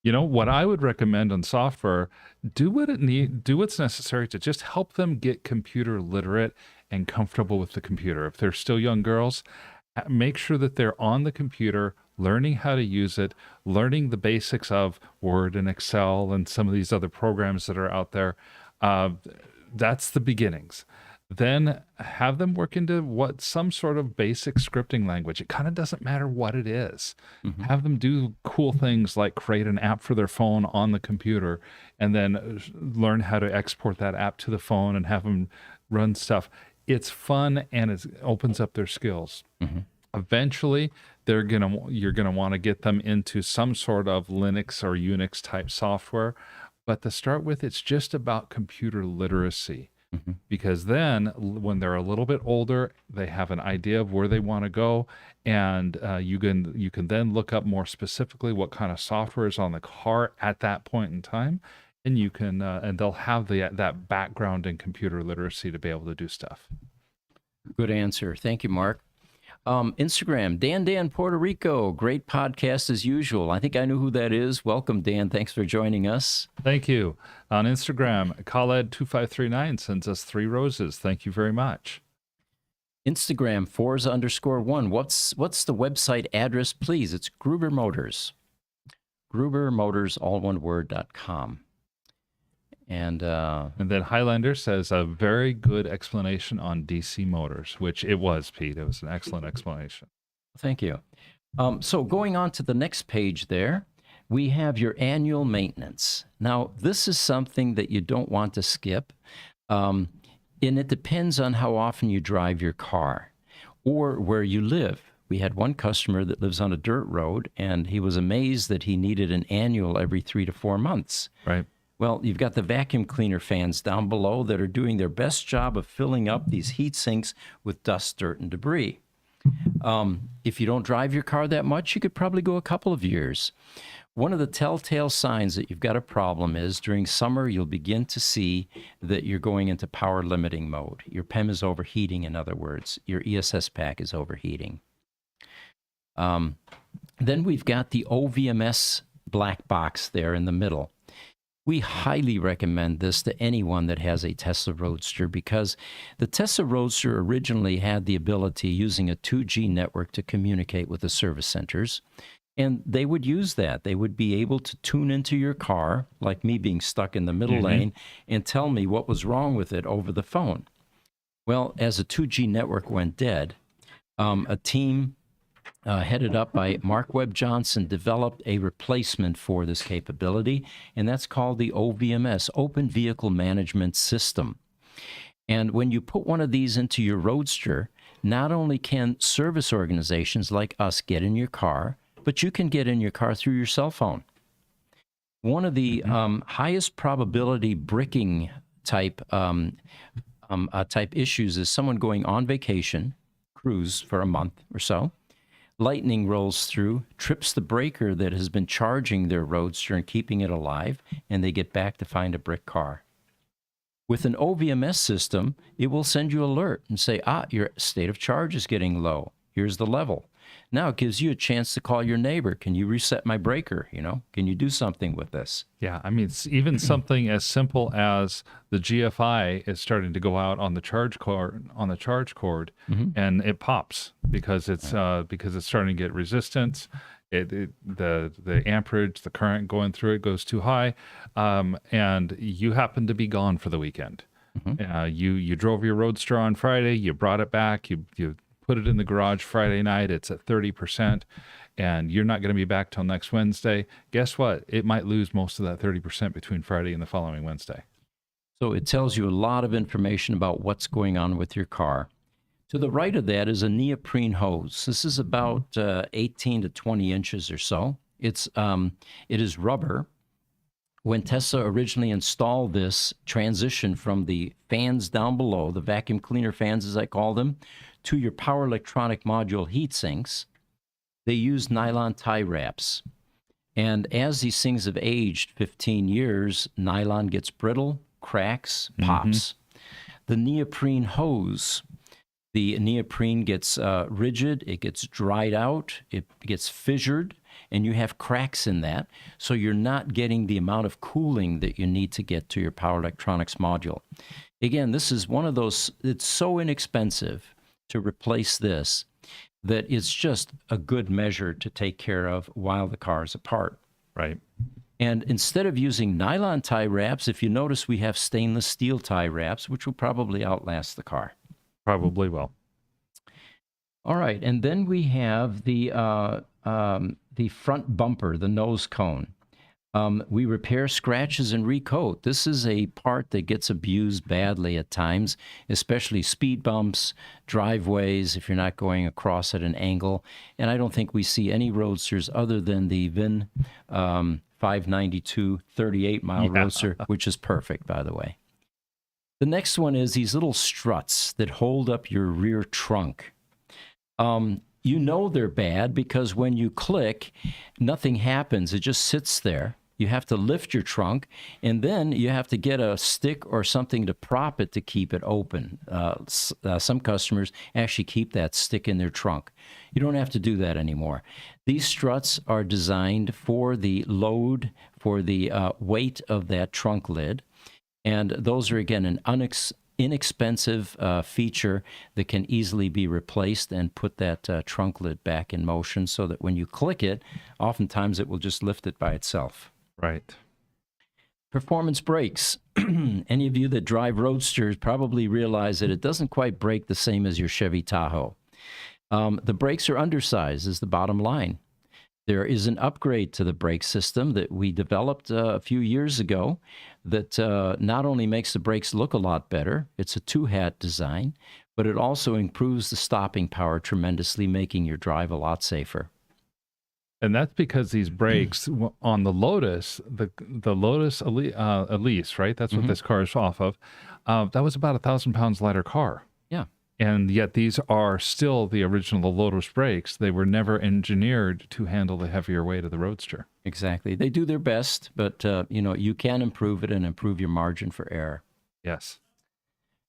Speaker 2: What I would recommend on software, do what's necessary to just help them get computer literate and comfortable with the computer. If they're still young girls, make sure that they're on the computer, learning how to use it, learning the basics of Word and Excel and some of these other programs that are out there. That's the beginnings. Then have them work into some sort of basic scripting language. It kind of doesn't matter what it is. Mm-hmm. Have them do cool things like create an app for their phone on the computer, and then learn how to export that app to the phone and have them run stuff. It's fun, and it opens up their skills. Mm-hmm. Eventually, you're gonna want to get them into some sort of Linux or Unix type software. But to start with, it's just about computer literacy. because then when they're a little bit older, they have an idea of where they want to go, and you can then look up more specifically what kind of software is on the car at that point in time, and you can and they'll have that background in computer literacy to be able to do stuff.
Speaker 1: Good answer. Thank you, Mark. Instagram, Dan Puerto Rico. Great podcast as usual. I think I know who that is. Welcome, Dan. Thanks for joining us.
Speaker 2: Thank you. On Instagram, Khaled2539 sends us 3 roses. Thank you very much.
Speaker 1: Instagram, Forza_1. What's the website address, please? It's Gruber Motors. Gruber Motors, all one word.com. And
Speaker 2: then Highlander says a very good explanation on DC motors, which it was, Pete. It was an excellent explanation.
Speaker 1: Thank you. So going on to the next page there, we have your annual maintenance. Now, this is something that you don't want to skip, and it depends on how often you drive your car or where you live. We had one customer that lives on a dirt road, and he was amazed that he needed an annual every 3 to 4 months.
Speaker 2: Right.
Speaker 1: Well, you've got the vacuum cleaner fans down below that are doing their best job of filling up these heat sinks with dust, dirt, and debris. If you don't drive your car that much, you could probably go a couple of years. One of the telltale signs that you've got a problem is during summer, you'll begin to see that you're going into power limiting mode. Your PEM is overheating, in other words. Your ESS pack is overheating. Then we've got the OVMS black box there in the middle. We highly recommend this to anyone that has a Tesla Roadster because the Tesla Roadster originally had the ability, using a 2G network, to communicate with the service centers. And they would use that. They would be able to tune into your car, like me being stuck in the middle lane, and tell me what was wrong with it over the phone. Well, as a 2G network went dead, a team headed up by Mark Webb Johnson developed a replacement for this capability, and that's called the OVMS, Open Vehicle Management System. And when you put one of these into your Roadster, not only can service organizations like us get in your car, but you can get in your car through your cell phone. One of the highest probability bricking type issues is someone going on vacation, cruise for a month or so. Lightning rolls through, trips the breaker that has been charging their Roadster and keeping it alive, and they get back to find a brick car. With an OVMS system, it will send you an alert and say, your state of charge is getting low. Here's the level. Now it gives you a chance to call your neighbor. Can you reset my breaker? Can you do something with this?
Speaker 2: Yeah, I mean, it's even something as simple as the GFI is starting to go out on the charge cord, and it pops because it's starting to get resistance. The amperage, the current going through it goes too high, and you happen to be gone for the weekend. You drove your Roadster on Friday, you brought it back, you put it in the garage Friday night, it's at 30%, and you're not going to be back till next Wednesday. Guess what? It might lose most of that 30% between Friday and the following Wednesday.
Speaker 1: So it tells you a lot of information about what's going on with your car. To the right of that is a neoprene hose. This is about 18 to 20 inches or so. It is rubber. When Tesla originally installed this transition from the fans down below, the vacuum cleaner fans as I call them, to your power electronic module heat sinks, they used nylon tie wraps. And as these things have aged 15 years, nylon gets brittle, cracks, pops. The neoprene hose, the neoprene gets rigid, it gets dried out, it gets fissured, and you have cracks in that, so you're not getting the amount of cooling that you need to get to your power electronics module. Again, this is one of those, it's so inexpensive to replace this that it's just a good measure to take care of while the car is apart.
Speaker 2: Right.
Speaker 1: And instead of using nylon tie wraps, if you notice, we have stainless steel tie wraps, which will probably outlast the car.
Speaker 2: Probably will.
Speaker 1: All right, and then we have the front bumper, the nose cone. We repair scratches and recoat. This is a part that gets abused badly at times, especially speed bumps, driveways, if you're not going across at an angle. And I don't think we see any Roadsters other than the VIN 592 38-mile Roadster, which is perfect, by the way. The next one is these little struts that hold up your rear trunk. You know they're bad because when you click, nothing happens. It just sits there. You have to lift your trunk, and then you have to get a stick or something to prop it to keep it open. Some customers actually keep that stick in their trunk. You don't have to do that anymore. These struts are designed for the load, for the weight of that trunk lid. And those are, again, an inexpensive feature that can easily be replaced and put that trunk lid back in motion so that when you click it, oftentimes it will just lift it by itself.
Speaker 2: Right.
Speaker 1: Performance brakes. Any of you that drive Roadsters probably realize that it doesn't quite brake the same as your Chevy Tahoe. The brakes are undersized is the bottom line. There is an upgrade to the brake system that we developed a few years ago that not only makes the brakes look a lot better, it's a two-hat design, but it also improves the stopping power tremendously, making your drive a lot safer.
Speaker 2: And that's because these brakes on the Lotus, the Lotus Elise, right? That's what this car is off of. That was about 1,000 pounds lighter car.
Speaker 1: Yeah.
Speaker 2: And yet these are still the original Lotus brakes. They were never engineered to handle the heavier weight of the Roadster.
Speaker 1: Exactly. They do their best, but you can improve it and improve your margin for error.
Speaker 2: Yes.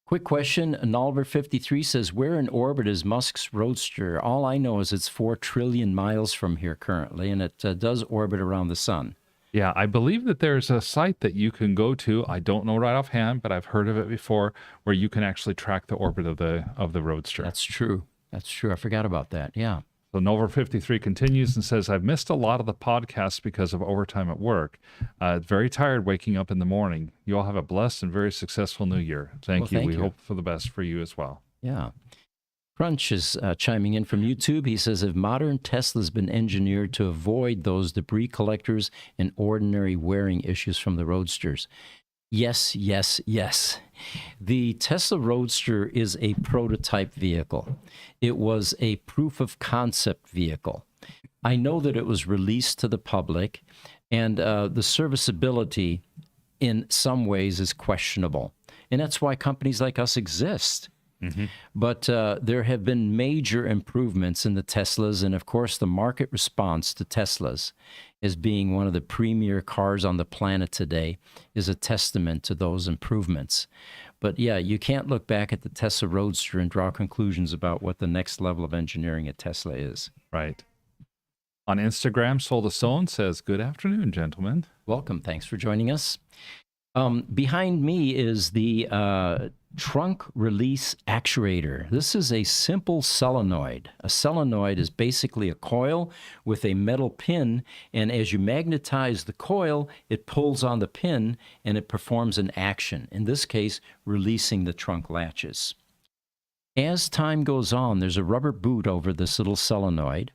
Speaker 1: Quick question. Nolver53 says, where in orbit is Musk's Roadster? All I know is it's 4 trillion miles from here currently, and it does orbit around the sun.
Speaker 2: Yeah, I believe that there's a site that you can go to. I don't know right offhand, but I've heard of it before, where you can actually track the orbit of the Roadster.
Speaker 1: That's true. That's true. I forgot about that. Yeah.
Speaker 2: So Nolver53 continues and says, I've missed a lot of the podcasts because of overtime at work. Very tired waking up in the morning. You all have a blessed and very successful new year. Thank you. We hope for the best for you as well.
Speaker 1: Yeah. Crunch is chiming in from YouTube. He says, have modern Teslas been engineered to avoid those debris collectors and ordinary wearing issues from the Roadsters? Yes, yes, yes. The Tesla Roadster is a prototype vehicle. It was a proof of concept vehicle. I know that it was released to the public, and the serviceability in some ways is questionable. And that's why companies like us exist. But there have been major improvements in the Teslas, and of course the market response to Teslas as being one of the premier cars on the planet today is a testament to those improvements. But yeah, you can't look back at the Tesla Roadster and draw conclusions about what the next level of engineering at Tesla is.
Speaker 2: Right. On Instagram, Soul to Soul says, good afternoon, gentlemen.
Speaker 1: Welcome. Thanks for joining us. Behind me is the trunk release actuator. This is a simple solenoid. A solenoid is basically a coil with a metal pin, and as you magnetize the coil, it pulls on the pin and it performs an action, in this case, releasing the trunk latches. As time goes on, there's a rubber boot over this little solenoid,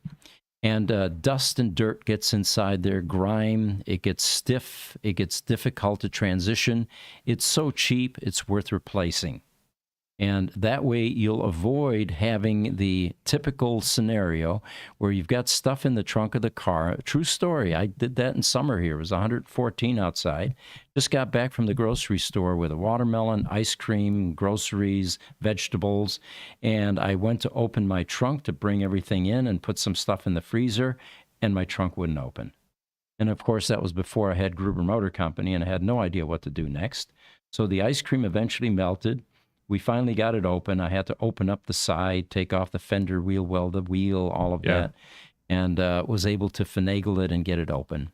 Speaker 1: and dust and dirt gets inside there, grime, it gets stiff, it gets difficult to transition. It's so cheap, it's worth replacing. And that way you'll avoid having the typical scenario where you've got stuff in the trunk of the car. True story, I did that in summer here. It was 114 outside. Just got back from the grocery store with a watermelon, ice cream, groceries, vegetables, and I went to open my trunk to bring everything in and put some stuff in the freezer, and my trunk wouldn't open. And of course, that was before I had Gruber Motor Company, and I had no idea what to do next. So the ice cream eventually melted. We finally got it open. I had to open up the side, take off the fender wheel well, the wheel, all of that, and was able to finagle it and get it open.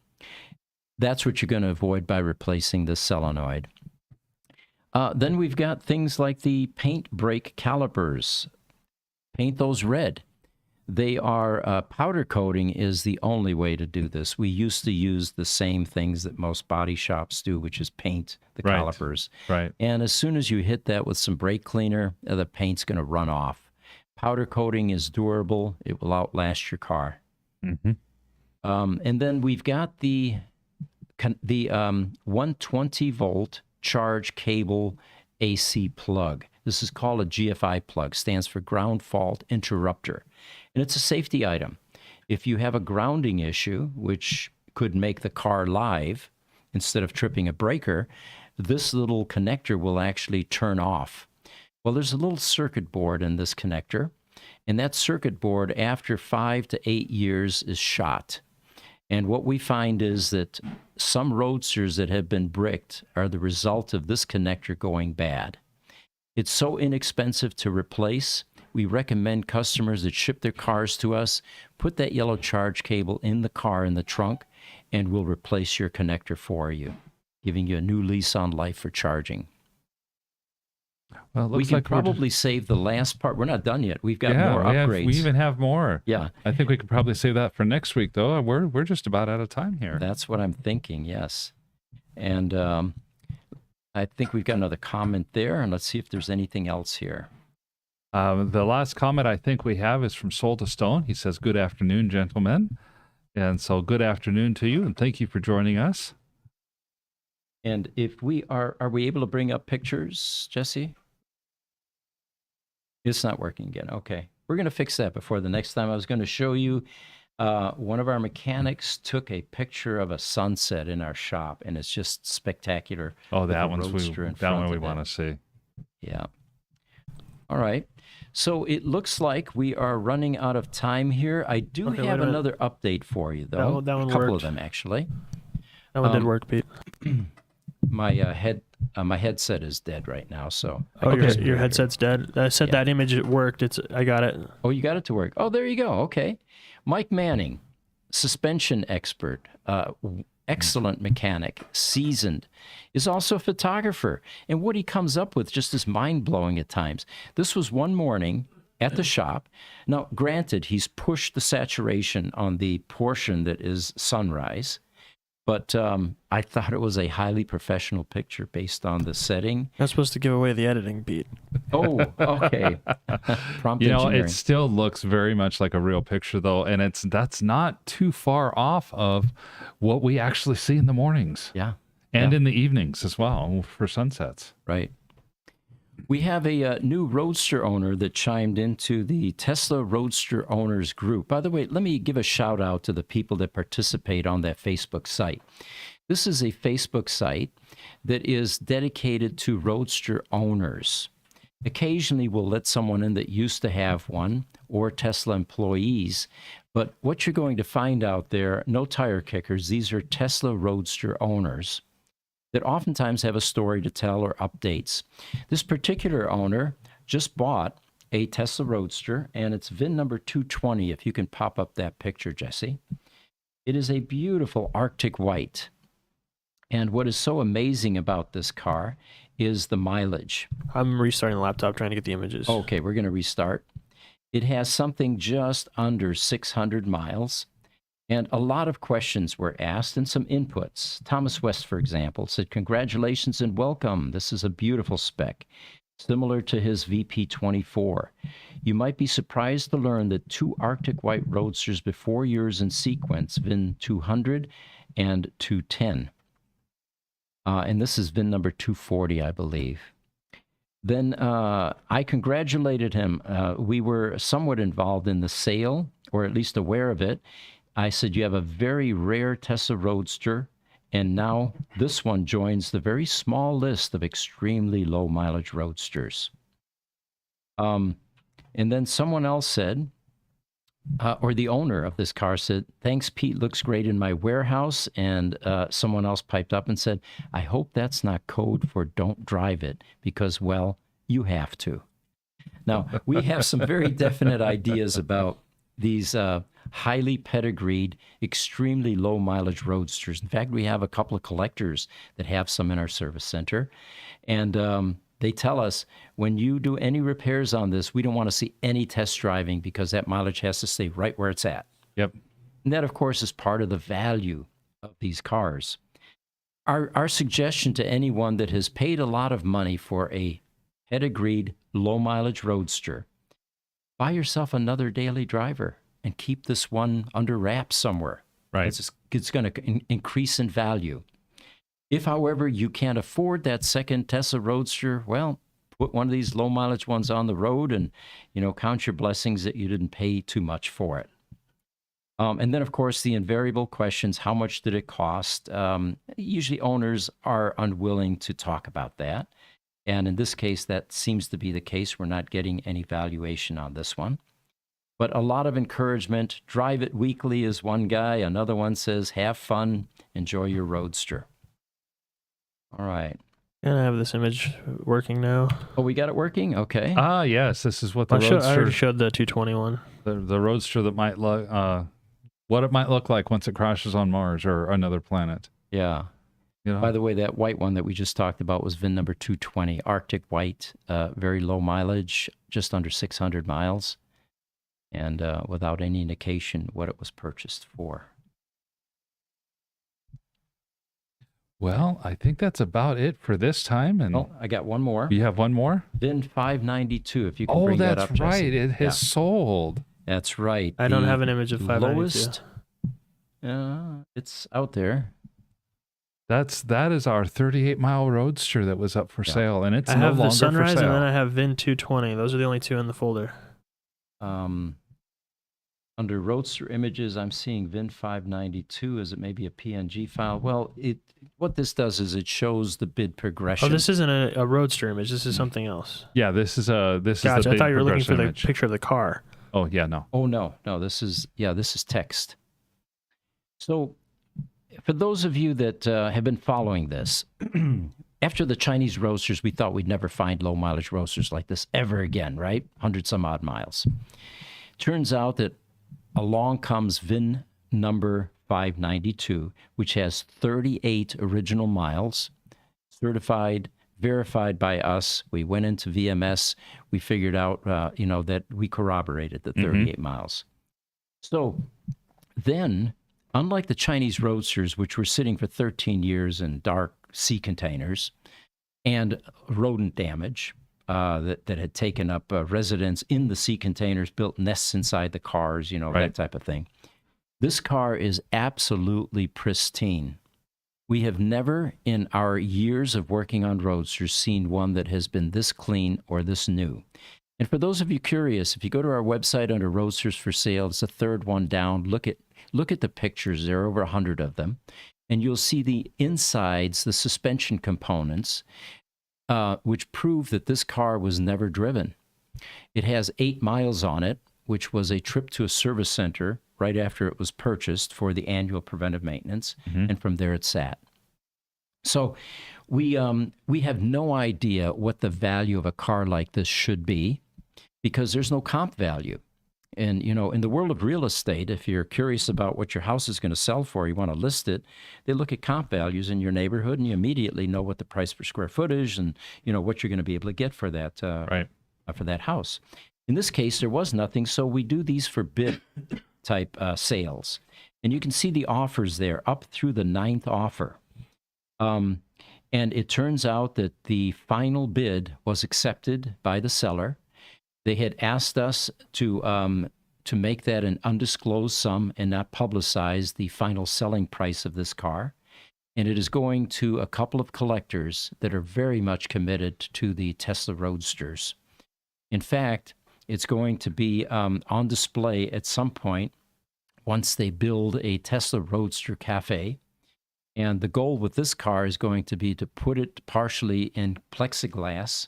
Speaker 1: That's what you're going to avoid by replacing the solenoid. Then we've got things like the paint brake calipers. Paint those red. They are, powder coating is the only way to do this. We used to use the same things that most body shops do, which is paint the calipers.
Speaker 2: Right.
Speaker 1: And as soon as you hit that with some brake cleaner, the paint's going to run off. Powder coating is durable. It will outlast your car. And then we've got the 120-volt charge cable AC plug. This is called a GFI plug, stands for ground fault interrupter. And it's a safety item. If you have a grounding issue, which could make the car live instead of tripping a breaker, this little connector will actually turn off. Well, there's a little circuit board in this connector, and that circuit board, after 5 to 8 years, is shot. And what we find is that some Roadsters that have been bricked are the result of this connector going bad. It's so inexpensive to replace. We recommend customers that ship their cars to us, put that yellow charge cable in the car in the trunk, and we'll replace your connector for you, giving you a new lease on life for charging.
Speaker 2: Well, it
Speaker 1: We
Speaker 2: looks
Speaker 1: can
Speaker 2: like
Speaker 1: probably save the last part. We're not done yet. We've got more upgrades.
Speaker 2: we even have more.
Speaker 1: Yeah.
Speaker 2: I think we could probably save that for next week, though. We're just about out of time here.
Speaker 1: That's what I'm thinking, yes. And I think we've got another comment there, and let's see if there's anything else here.
Speaker 2: The last comment I think we have is from Soul to Stone. He says, "Good afternoon, gentlemen." And so good afternoon to you, and thank you for joining us.
Speaker 1: And if we are we able to bring up pictures, Jesse? It's not working again. Okay. We're going to fix that before the next time. I was going to show you one of our mechanics took a picture of a sunset in our shop, and it's just spectacular.
Speaker 2: Oh,
Speaker 1: with
Speaker 2: that
Speaker 1: the
Speaker 2: one's
Speaker 1: Roadster in
Speaker 2: that
Speaker 1: front
Speaker 2: one we
Speaker 1: of it.
Speaker 2: want to see.
Speaker 1: Yeah. All right. So it looks like we are running out of time here. I do
Speaker 4: Okay,
Speaker 1: have
Speaker 4: wait a minute.
Speaker 1: another update for you, though.
Speaker 4: That one
Speaker 1: a couple
Speaker 4: worked.
Speaker 1: of them, actually.
Speaker 4: That one did
Speaker 1: Um,
Speaker 4: work, Pete.
Speaker 1: My my headset is dead right now, so. I
Speaker 4: Oh,
Speaker 1: can
Speaker 4: your
Speaker 1: just-
Speaker 4: headset's dead. I said
Speaker 1: Yeah.
Speaker 4: that image it worked. I got it.
Speaker 1: Oh, you got it to work. Oh, there you go. Okay. Mike Manning, suspension expert, excellent mechanic, seasoned, is also a photographer. And what he comes up with just is mind-blowing at times. This was one morning at the shop. Now, granted, he's pushed the saturation on the portion that is sunrise, but I thought it was a highly professional picture based on the setting.
Speaker 4: Not supposed to give away the editing, Pete.
Speaker 1: Oh, okay. Prompt
Speaker 2: You know,
Speaker 1: engineering.
Speaker 2: it still looks very much like a real picture, though, and that's not too far off of what we actually see in the mornings
Speaker 1: Yeah.
Speaker 2: and
Speaker 1: Yeah.
Speaker 2: in the evenings as well for sunsets.
Speaker 1: Right. We have a new Roadster owner that chimed into the Tesla Roadster Owners group. By the way, let me give a shout out to the people that participate on that Facebook site. This is a Facebook site that is dedicated to Roadster owners. Occasionally, we'll let someone in that used to have one or Tesla employees. But what you're going to find out there, no tire kickers, these are Tesla Roadster owners that oftentimes have a story to tell or updates. This particular owner just bought a Tesla Roadster, and it's VIN number 220, if you can pop up that picture, Jesse. It is a beautiful Arctic white. And what is so amazing about this car is the mileage.
Speaker 4: I'm restarting the laptop trying to get the images.
Speaker 1: Okay, we're going to restart. It has something just under 600 miles. And a lot of questions were asked and some inputs. Thomas West, for example, said, "Congratulations and welcome. This is a beautiful spec, similar to his VP24. You might be surprised to learn that 2 Arctic White Roadsters before yours in sequence, VIN 200 and 210. And this is VIN number 240, I believe." Then I congratulated him. We were somewhat involved in the sale, or at least aware of it. I said, "You have a very rare Tesla Roadster, and now this one joins the very small list of extremely low mileage Roadsters." And then someone else said, or the owner of this car said, "Thanks, Pete, looks great in my warehouse." And someone else piped up and said, "I hope that's not code for don't drive it, because, well, you have to." Now, we have some very definite ideas about these highly pedigreed, extremely low mileage Roadsters. In fact, we have a couple of collectors that have some in our service center. And they tell us, when you do any repairs on this, we don't want to see any test driving because that mileage has to stay right where it's at.
Speaker 2: Yep.
Speaker 1: And that, of course, is part of the value of these cars. Our suggestion to anyone that has paid a lot of money for a pedigreed, low mileage Roadster, buy yourself another daily driver and keep this one under wraps somewhere.
Speaker 2: Right.
Speaker 1: It's going to increase in value. If, however, you can't afford that second Tesla Roadster, well, put one of these low mileage ones on the road and, count your blessings that you didn't pay too much for it. And then, of course, the invariable questions: how much did it cost? Usually, owners are unwilling to talk about that. And in this case, that seems to be the case. We're not getting any valuation on this one. But a lot of encouragement. Drive it weekly is one guy. Another one says, have fun, enjoy your Roadster. All right.
Speaker 4: And I have this image working now.
Speaker 1: Oh, we got it working? Okay.
Speaker 2: Ah, yes, this is what the
Speaker 4: I
Speaker 2: Roadster,
Speaker 4: already showed the 221.
Speaker 2: the Roadster that might look, what it might look like once it crashes on Mars or another planet.
Speaker 1: Yeah.
Speaker 2: You know?
Speaker 1: By the way, that white one that we just talked about was VIN number 220, Arctic white, very low mileage, just under 600 miles, and without any indication what it was purchased for.
Speaker 2: Well, I think that's about it for this time. And
Speaker 1: Oh, I got one more.
Speaker 2: you have one more?
Speaker 1: VIN 592, if you can
Speaker 2: Oh,
Speaker 1: bring that up,
Speaker 2: that's right.
Speaker 1: Jesse.
Speaker 2: It has sold.
Speaker 1: That's right.
Speaker 4: I don't
Speaker 1: The
Speaker 4: have an image of 592.
Speaker 1: lowest, it's out there.
Speaker 2: That is our 38-mile Roadster that was up for
Speaker 1: Yeah.
Speaker 2: sale, and it's
Speaker 4: I
Speaker 2: no
Speaker 4: have the
Speaker 2: longer
Speaker 4: Sunrise
Speaker 2: for sale.
Speaker 4: and then I have VIN 220. Those are the only two in the folder.
Speaker 1: Under Roadster images, I'm seeing VIN 592. Is it maybe a PNG file? Well, what this does is it shows the bid progression.
Speaker 4: Oh, this isn't a Roadster image. This is something else.
Speaker 2: Yeah, this is the
Speaker 4: Gotcha. I
Speaker 2: big
Speaker 4: thought you were looking for the
Speaker 2: image.
Speaker 4: picture of the car.
Speaker 2: Oh yeah, no.
Speaker 1: Oh, no. This is text. So for those of you that have been following this, after the Chinese Roadsters, we thought we'd never find low mileage Roadsters like this ever again, right? 100 some odd miles. Turns out that along comes VIN number 592, which has 38 original miles, certified, verified by us. We went into VMS. We figured out, that we corroborated the 38 miles. So then, unlike the Chinese Roadsters, which were sitting for 13 years in dark sea containers and rodent damage, that had taken up residence in the sea containers, built nests inside the cars,
Speaker 2: Right.
Speaker 1: that type of thing. This car is absolutely pristine. We have never, in our years of working on Roadsters, seen one that has been this clean or this new. And for those of you curious, if you go to our website under Roadsters for Sale, it's the third one down. Look at the pictures. There are over 100 of them. And you'll see the insides, the suspension components, which prove that this car was never driven. It has 8 miles on it, which was a trip to a service center right after it was purchased for the annual preventive maintenance, and from there it sat. So we have no idea what the value of a car like this should be because there's no comp value. And, in the world of real estate, if you're curious about what your house is going to sell for, you want to list it, they look at comp values in your neighborhood and you immediately know what the price per square foot is and, what you're going to be able to get for that, for that house. In this case, there was nothing, so we do these for bid type sales. And you can see the offers there up through the 9th offer. And it turns out that the final bid was accepted by the seller. They had asked us to make that an undisclosed sum and not publicize the final selling price of this car. And it is going to a couple of collectors that are very much committed to the Tesla Roadsters. In fact, it's going to be on display at some point once they build a Tesla Roadster cafe. And the goal with this car is going to be to put it partially in plexiglass,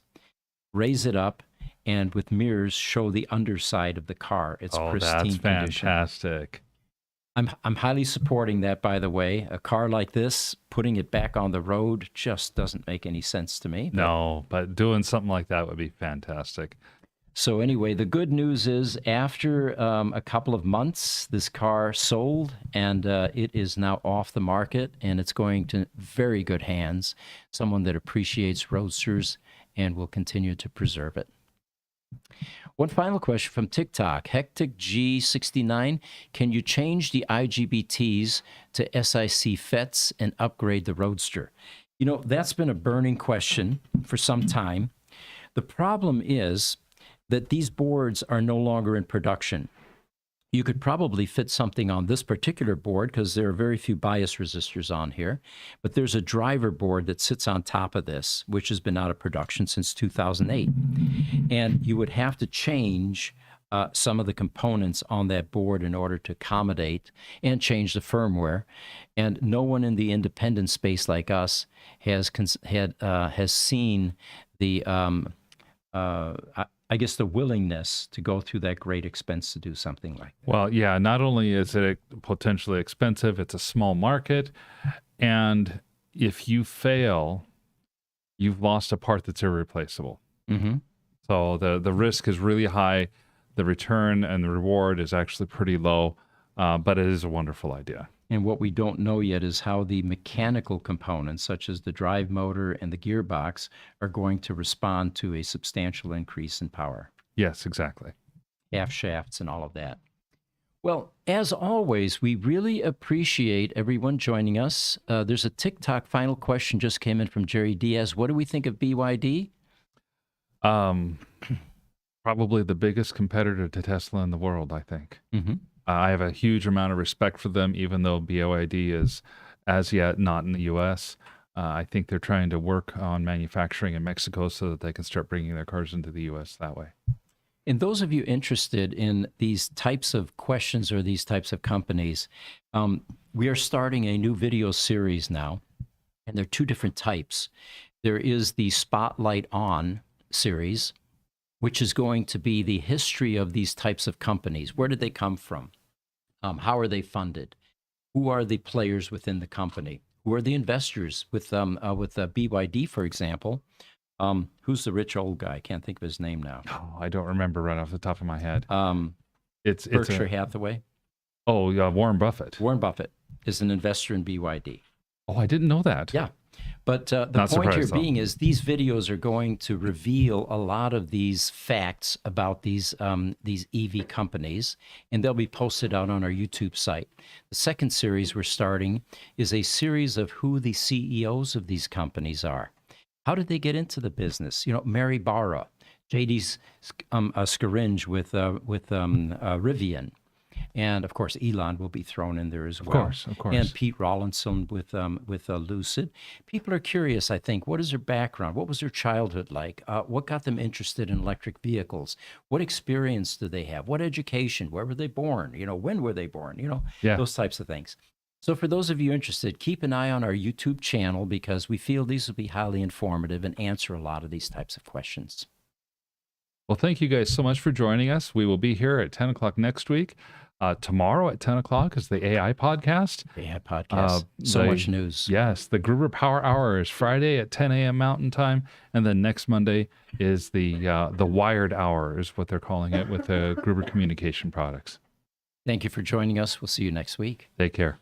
Speaker 1: raise it up, and with mirrors show the underside of the car. It's pristine
Speaker 2: that's
Speaker 1: condition.
Speaker 2: fantastic.
Speaker 1: I'm highly supporting that, by the way. A car like this, putting it back on the road just doesn't make any sense to me.
Speaker 2: No, but doing something like that would be fantastic.
Speaker 1: So anyway, the good news is after a couple of months, this car sold and it is now off the market and it's going to very good hands. Someone that appreciates Roadsters and will continue to preserve it. One final question from TikTok. Hectic G69, can you change the IGBTs to SiC FETs and upgrade the Roadster? That's been a burning question for some time. The problem is that these boards are no longer in production. You could probably fit something on this particular board because there are very few bias resistors on here, but there's a driver board that sits on top of this, which has been out of production since 2008. And you would have to change some of the components on that board in order to accommodate and change the firmware. And no one in the independent space like us has seen the I guess the willingness to go through that great expense to do something like that.
Speaker 2: Well, yeah, not only is it potentially expensive, it's a small market. And if you fail, you've lost a part that's irreplaceable.
Speaker 1: Mm-hmm.
Speaker 2: So the risk is really high. The return and the reward is actually pretty low, but it is a wonderful idea.
Speaker 1: And what we don't know yet is how the mechanical components, such as the drive motor and the gearbox, are going to respond to a substantial increase in power.
Speaker 2: Yes, exactly.
Speaker 1: Half shafts and all of that. Well, as always, we really appreciate everyone joining us. There's a TikTok final question just came in from Jerry Diaz. What do we think of BYD?
Speaker 2: Probably the biggest competitor to Tesla in the world, I think.
Speaker 1: Mm-hmm.
Speaker 2: I have a huge amount of respect for them, even though BYD is as yet not in the U.S. I think they're trying to work on manufacturing in Mexico so that they can start bringing their cars into the U.S. that way.
Speaker 1: And those of you interested in these types of questions or these types of companies, we are starting a new video series now, and there are two different types. There is the Spotlight On series, which is going to be the history of these types of companies. Where did they come from? How are they funded? Who are the players within the company? Who are the investors? With BYD, for example, who's the rich old guy? I can't think of his name now.
Speaker 2: Oh, I don't remember right off the top of my head. It's
Speaker 1: Berkshire Hathaway.
Speaker 2: Oh, yeah, Warren Buffett.
Speaker 1: Warren Buffett is an investor in BYD.
Speaker 2: Oh, I didn't know that.
Speaker 1: Yeah. But the
Speaker 2: Not
Speaker 1: point here
Speaker 2: surprised, though.
Speaker 1: being is these videos are going to reveal a lot of these facts about these EV companies, and they'll be posted out on our YouTube site. The second series we're starting is a series of who the CEOs of these companies are. How did they get into the business? You know, Mary Barra, J.D. Scaringe with Rivian. And of course, Elon will be thrown in there as well.
Speaker 2: Of course.
Speaker 1: And Pete Rawlinson with Lucid. People are curious, I think. What is their background? What was their childhood like? What got them interested in electric vehicles? What experience do they have? What education? Where were they born? You know, when were they born? You know, those types of things. So for those of you interested, keep an eye on our YouTube channel because we feel these will be highly informative and answer a lot of these types of questions.
Speaker 2: Well, thank you guys so much for joining us. We will be here at 10 o'clock next week. Tomorrow at 10 o'clock is the AI podcast.
Speaker 1: AI podcast. So much news.
Speaker 2: Yes. The Gruber Power Hour is Friday at 10 a.m. Mountain Time. And then next Monday is the Wired Hour is what they're calling it with the Gruber Communication Products.
Speaker 1: Thank you for joining us. We'll see you next week.
Speaker 2: Take care.